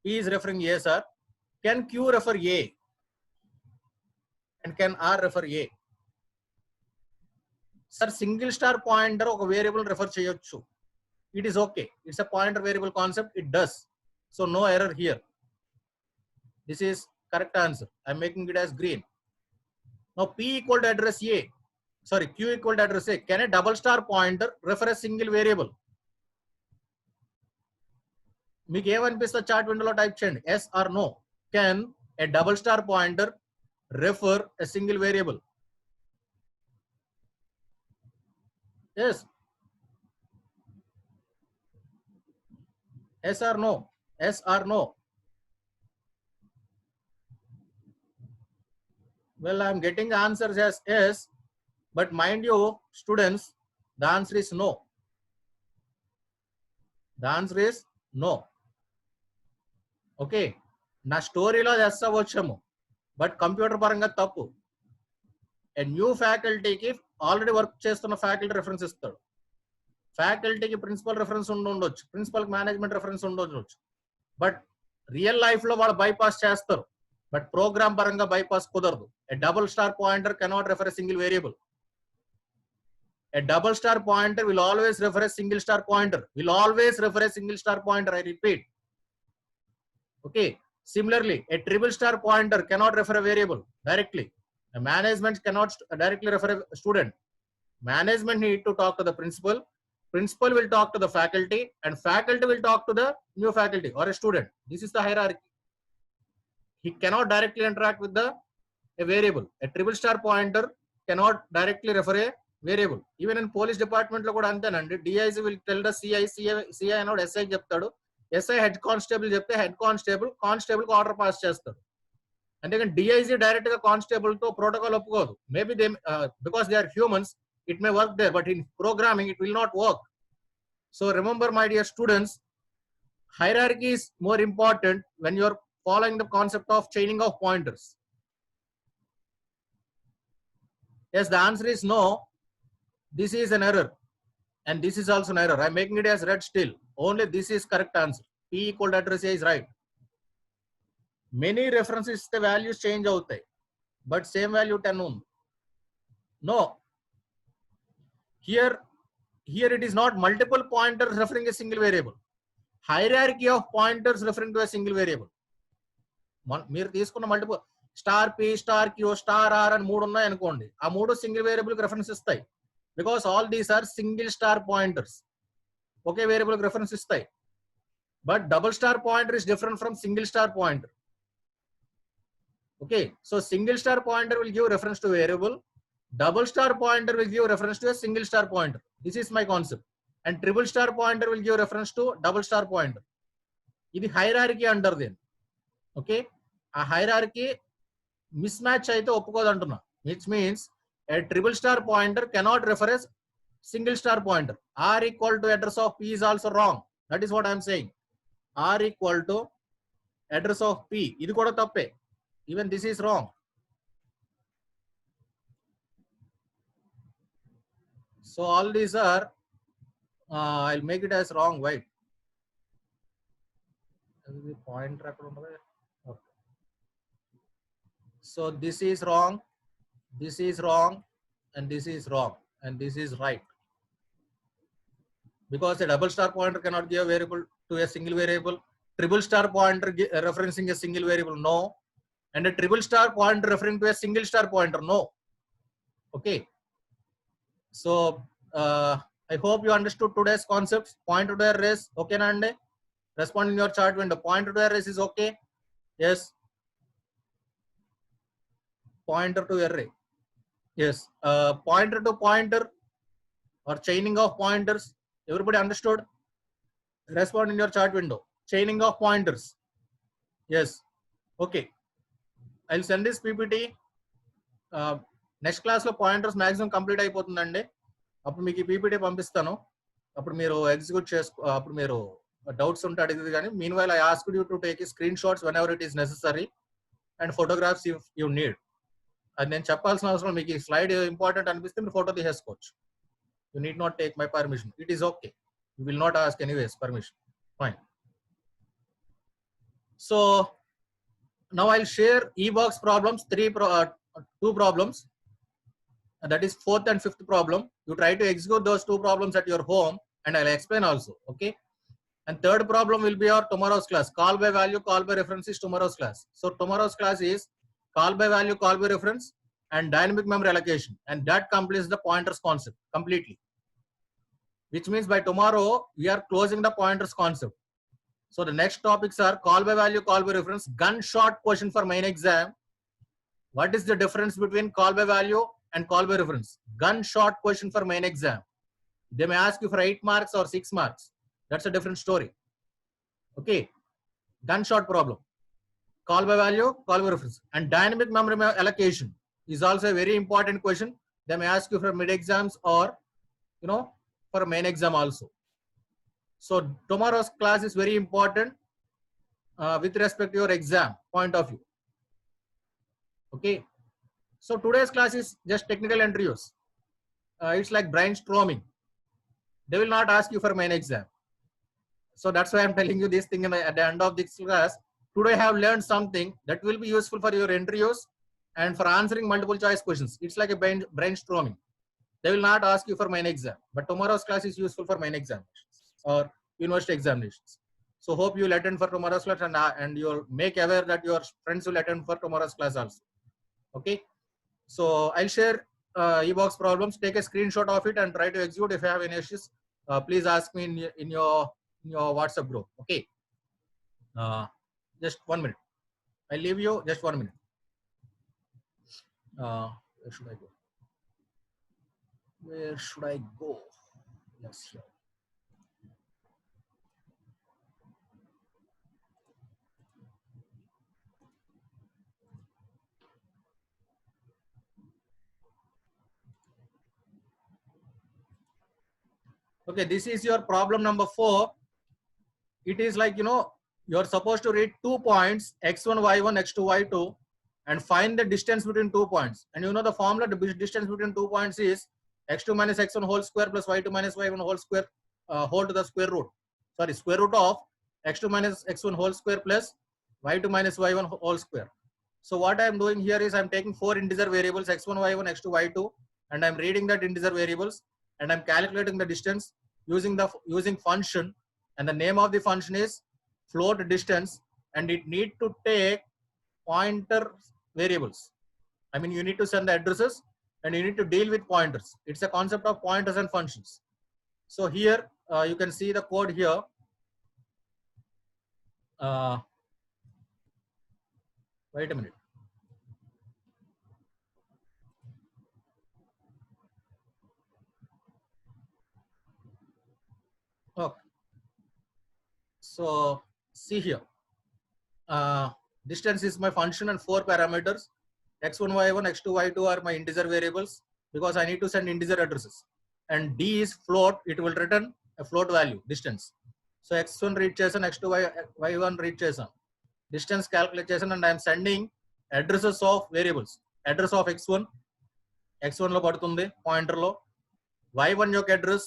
P is referring A, sir. Can Q refer A? And can R refer A? Sir, single star pointer ఒక variable refer చేయొచ్చు. It is okay. It's a pointer variable concept. It does. So no error here. This is correct answer. I'm making it as green. Now P equal to address A. Sorry, Q equal to address A. Can a double star pointer refer a single variable? మీకు ఏమనిపిస్తే chat విండోలో type చేయండి, yes or no. Can a double star pointer refer a single variable? Yes, yes or no, yes or no. Well, I am getting answers as yes, but mind you, students, the answer is no. The answer is no. Okay, నా స్టోరీలో చేస్తా వచ్చాము, but computer పరంగా తప్పు. New ఫ్యాకల్టీకి already work చేస్తున్న faculty reference ఇస్తాడు. ఫ్యాకల్టీకి ప్రిన్సిపల్ రెఫరెన్స్ ఉండొచ్చు, ప్రిన్సిపల్ మేనేజ్మెంట్ రెఫరెన్స్ ఉండొచ్చు, బట్ రియల్ లైఫ్ లో వాళ్ళు బైపాస్ చేస్తారు, బట్ ప్రోగ్రామ్ పరంగా బైపాస్ కుదరదు. A double star pointer cannot refer a single variable. A double star pointer will always refer a single star pointer. Will always refer a single star pointer. I repeat. Okay. Similarly, a triple star pointer cannot refer a variable directly. A management cannot directly refer a student. Management need to talk to the principal. Principal will talk to the faculty, and faculty will talk to the new faculty or a student. This is the hierarchy. He cannot directly interact with a variable. A triple star pointer cannot directly refer a variable. Even in police department లో కూడా అంతేనండి. DIG will tell the CI అన్నాడు SI చెప్తాడు, SI head constable చెప్తే head constable కి order pass చేస్తాడు. అంతేగాని DIG direct గా కానిస్టేబుల్ తో ప్రోటోకాల్ ఒప్పుకోదు. Maybe they because they are humans it may work there, but in programming it will not work. So remember my dear students, hierarchy is more important when you are following the concept of chaining of pointers. Yes, the answer is no. This is an error, and this is also an error. I'm making it as red still. Only this is correct answer. P equal to address A is right. Many references the values change outai, but same value 10 ఉంది. No. Here it is not multiple pointers referring a single variable. Hierarchy of pointers referring to a single variable. మీరు తీసుకున్న multiple star p, star q, star r అని 3 ఉన్నాయి అనుకోండి, ఆ 3 single variable కి reference ఇస్తాయి. Because all these are single star pointers. ఒకే variable కి రెఫరెన్స్ ఇస్తాయి. But double star pointer is different from single star pointer. Okay, so single star pointer will give reference to variable. Double star pointer will give reference to a single star pointer. This is my concept. And triple star pointer will give reference to double star pointer. This is hierarchy under them. Okay, a hierarchy mismatch aithe oppukodantuna, which means a triple star pointer cannot refer as single star pointer. R equal to address of P is also wrong. That is what I am saying. R equal to address of P. Idu kuda tappe. Even this is wrong. So all these are, I'll make it as wrong. Why? Pointer. Okay. So this is wrong, this is wrong, and this is wrong, and this is right. Because a double star pointer cannot give a variable to a single variable. Triple star pointer referencing a single variable, no. And a triple star pointer referring to a single star pointer, no. Okay. So I hope you understood today's concepts. Pointer to arrays, okay nande? Respond in your chart window. Pointer to arrays is okay? Yes. Pointer to array, yes. Pointer to pointer or chaining of pointers, everybody understood? Respond in your chart window. Chaining of pointers, yes, okay, I'll send this PPT. Next class లో pointers maximum complete అయిపోతుందండి. అప్పుడు మీకు ఈ PPT పంపిస్తాను. అప్పుడు మీరు execute అప్పుడు మీరు డౌట్స్ ఉంటే అడిగింది. కానీ mean while I asked you to take screen shots when ever it is necessary and photographs if you need. అది నేను చెప్పాల్సిన అవసరం, మీకు ఈ స్లైడ్ ఇంపార్టెంట్ అనిపిస్తే మీరు ఫోటో తీసేసుకోవచ్చు. You need not take my permission. It is okay. You will not ask anyways permission. Fine. So now I'll share eBox problems, two problems. That is fourth and fifth problem. You try to execute those two problems at your home and I'll explain also. Okay. And third problem will be our tomorrow's class. Call by value, call by reference is tomorrow's class. So tomorrow's class is call by value, call by reference and dynamic memory allocation. And that completes the pointers concept completely. Which means by tomorrow we are closing the pointers concept. So the next topics are call by value, call by reference, gunshot question for main exam. What is the difference between call by value and call by reference? Gunshot question for main exam. They may ask you for 8 marks or 6 marks. That's a different story. Okay. Gunshot problem. Call by value, call by reference. And dynamic memory allocation is also a very important question. They may ask you for mid exams or, for main exam also. So tomorrow's class is very important with respect to your exam point of view. Okay. So today's class is just technical interviews. It's like brainstorming. They will not ask you for main exam. So that's why I'm telling you this thing at the end of this class. Today I have learned something that will be useful for your interviews and for answering multiple choice questions. It's like a brainstorming. They will not ask you for main exam. But tomorrow's class is useful for main examinations or university examinations. So hope you will attend for tomorrow's class and you'll make aware that your friends will attend for tomorrow's class also. Okay. So I'll share eBox problems. Take a screenshot of it and try to execute. If you have any issues, please ask me in your WhatsApp group. Okay. Just 1 minute. I'll leave you just 1 minute. Where should I go? Where should I go? Yes, sure. Okay, this is your problem number 4. It is like, you're supposed to read 2 points, x1, y1, x2, y2, and find the distance between 2 points. And the formula, the distance between 2 points is x2 minus x1 whole square plus y2 minus y1 whole square, whole to the square root. Sorry, square root of x2 minus x1 whole square plus y2 minus y1 whole square. So what I am doing here is I'm taking 4 integer variables, x1, y1, x2, y2, and I'm reading that integer variables. And I'm calculating the distance using function, and the name of the function is float distance, and it need to take pointer variables. I mean, you need to send the addresses and you need to deal with pointers. It's a concept of pointers and functions. So here you can see the code here. Wait a minute. Okay. So see here, distance is my function and 4 parameters. x1, y1, x2, y2 are my integer variables because I need to send integer addresses. And d is float. It will return a float value, distance. So x1 read chesan, x2, y1 read chesan. Distance calculate chesan, and I am sending addresses of variables. Address of x1 lo padutundi pointer lo, y1 యొక్క address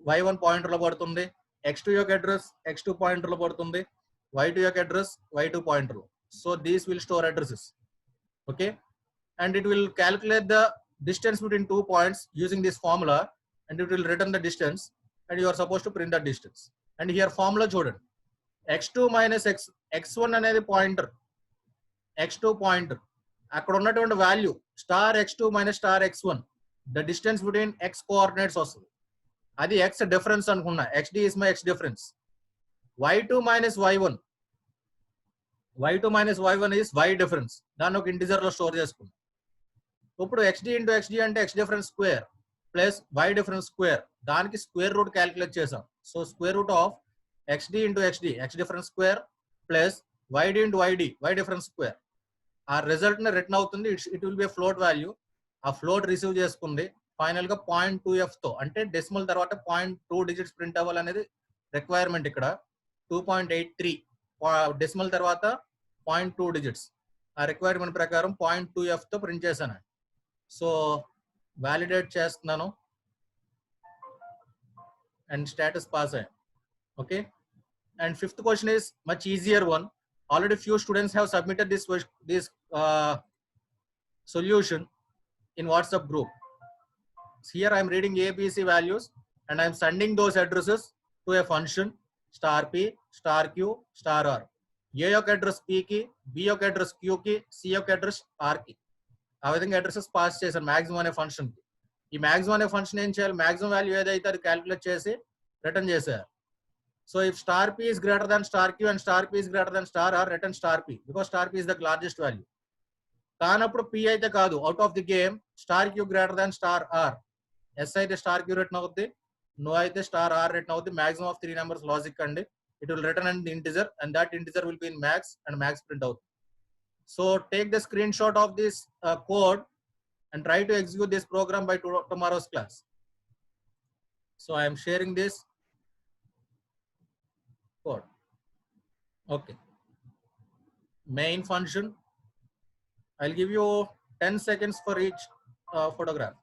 y1 pointer lo padutundi, x2 యొక్క address x2 pointer lo padutundi, y2 యొక్క address y2 pointer lo. So these will store addresses. Okay. And it will calculate the distance between 2 points using this formula, and it will return the distance, and you are supposed to print that distance. And here formula chudandi, x2 minus x1 అనేది pointer, x2 pointer, అక్కడ ఉన్నటువంటి value star x2 minus star x1, the distance between x coordinates వస్తుంది. అది x difference అనుకున్నా, xd is my x difference. y2 minus y1 is y difference. దాన్ని ఒక integer లో store చేసుకున్నాం. ఇప్పుడు xd into xd అంటే x difference square plus y difference square, దానికి స్క్వేర్ రూట్ క్యాలిక్యులేట్ చేసాం. So square root of xd into xd, x difference square plus yd into yd, y difference square. ఆ result ని return అవుతుంది. It will be float value. ఆ float receive చేసుకుంది. Final గా 0.2f తో, అంటే decimal తర్వాత 0.2 డిజిట్స్ ప్రింట్ అవ్వాలనేది రిక్వైర్మెంట్ ఇక్కడ. 2.83 డెసిమల్ తర్వాత 0.2 డిజిట్స్. ఆ రిక్వైర్మెంట్ ప్రకారం 0.2f తో ప్రింట్ చేశాను. సో వ్యాలిడేట్ చేస్తున్నాను అండ్ స్టేటస్ పాస్ అయ్యాను. Okay. And fifth question is much easier one. Already few students have submitted this solution in WhatsApp group. Here I am reading ABC values and I am sending those addresses to a function star p star q star r. A యొక్క address p కి, b యొక్క address q కి, c యొక్క address r కి. ఆ విధంగా addresses pass చేశాను maximum అనే ఫంక్షన్ కి. ఈ మాక్సిమం అనే ఫంక్షన్ ఏం చేయాలి, మాక్సిమం వాల్యూ ఏదైతే అది క్యాలిక్యులేట్ చేసి రిటర్న్ చేసేయాలి. So if star p is greater than star q and star p is greater than star r, return star p because star p is the largest value. కానప్పుడు p అయితే కాదు, out of the game star q greater than star r. s అయితే star q return అవుద్ది, no అయితే star r return అవుద్ది. maximum of 3 numbers logic అండి. It will return an integer and that integer will be in max and max print out. So take the screenshot of this code and try to execute this program by tomorrow's class. So I am sharing this code. Okay. Main function. I'll give you 10 seconds for each photograph.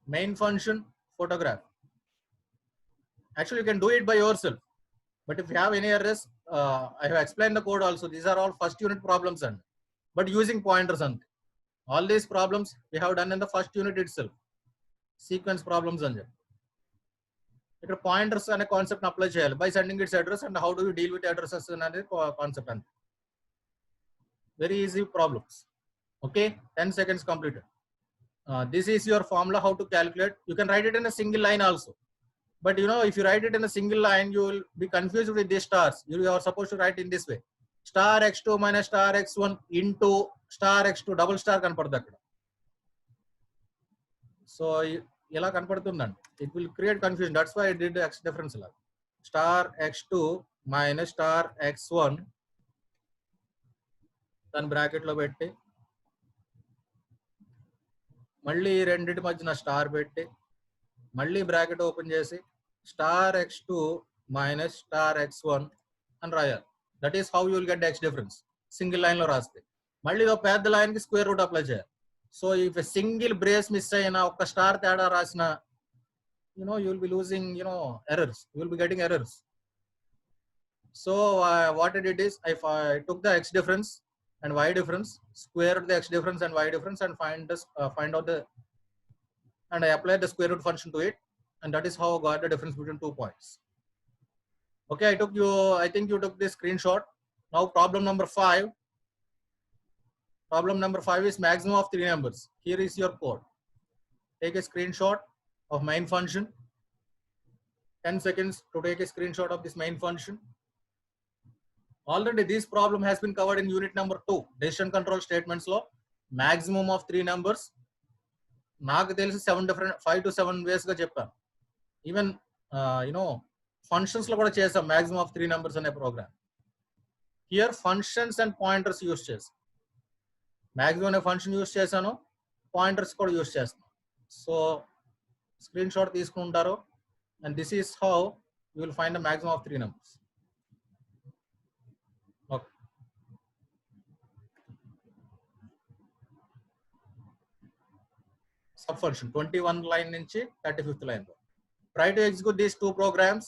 Main function, photograph. Actually, you can do it by yourself. But if you have any errors, I have explained the code also. These are all first unit problems, but using pointers. And all these problems we have done in the first unit itself. Sequence problems. ఇక్కడ pointers అనే concept apply చేయాలి by sending it's address and how do you deal with addresses అనేది concept అంతే. Very easy problems. Okay, 10 seconds completed. This is your formula how to calculate. You can write it in a single line also, but you know, if you write it in a single line you will be confused with these stars. You are supposed to write in this way: star x2 minus star x1 into star x2 double star కనపడుతుంది అక్కడ. So ఎలా కనపడుతుందండి, it will create confusion. That's why I did x difference la. Star x2 minus star x1 దాని bracket లో పెట్టి మళ్ళీ రెండింటి మధ్యన star పెట్టి మళ్ళీ బ్రాకెట్ ఓపెన్ చేసి star x2 minus star x1 అని రాయాలి. That is how you will get X difference. Single line లో రాస్తే మళ్ళీ ఒక పెద్ద లైన్ కి స్క్వేర్ రూట్ అప్లై చేయాలి. So if single brace miss అయినా, ఒక్క స్టార్ తేడా రాసిన, you know, you will be losing, you know, errors. You will be getting errors. So what I did is I took the x difference and y difference, squared the x difference and y difference, and find out the, and I applied the square root function to it, and that is how I got the difference between 2 points. Okay, I think you took this screenshot. Now problem number 5. Problem number 5 is maximum of 3 numbers. Here is your code. Take a screenshot of main function. 10 seconds to take a screenshot of this main function. Already this problem has been covered in unit number 2, decision control statements law. Maximum of 3 numbers. నాకు తెలిసి 5 to 7 ways గా చెప్పాను. Even functions లో కూడా చేసాం maximum of 3 numbers అనే program. Here functions and pointers use చేసాం. maximum అనే ఫంక్షన్ యూస్ చేశాను, పాయింటర్స్ కూడా యూస్ చేస్తాను. సో స్క్రీన్ షాట్ తీసుకుంటారు, and this is how you will find the maximum of 3 numbers. Okay. Sub function 21 line నుంచి 35th line. Try to execute these 2 programs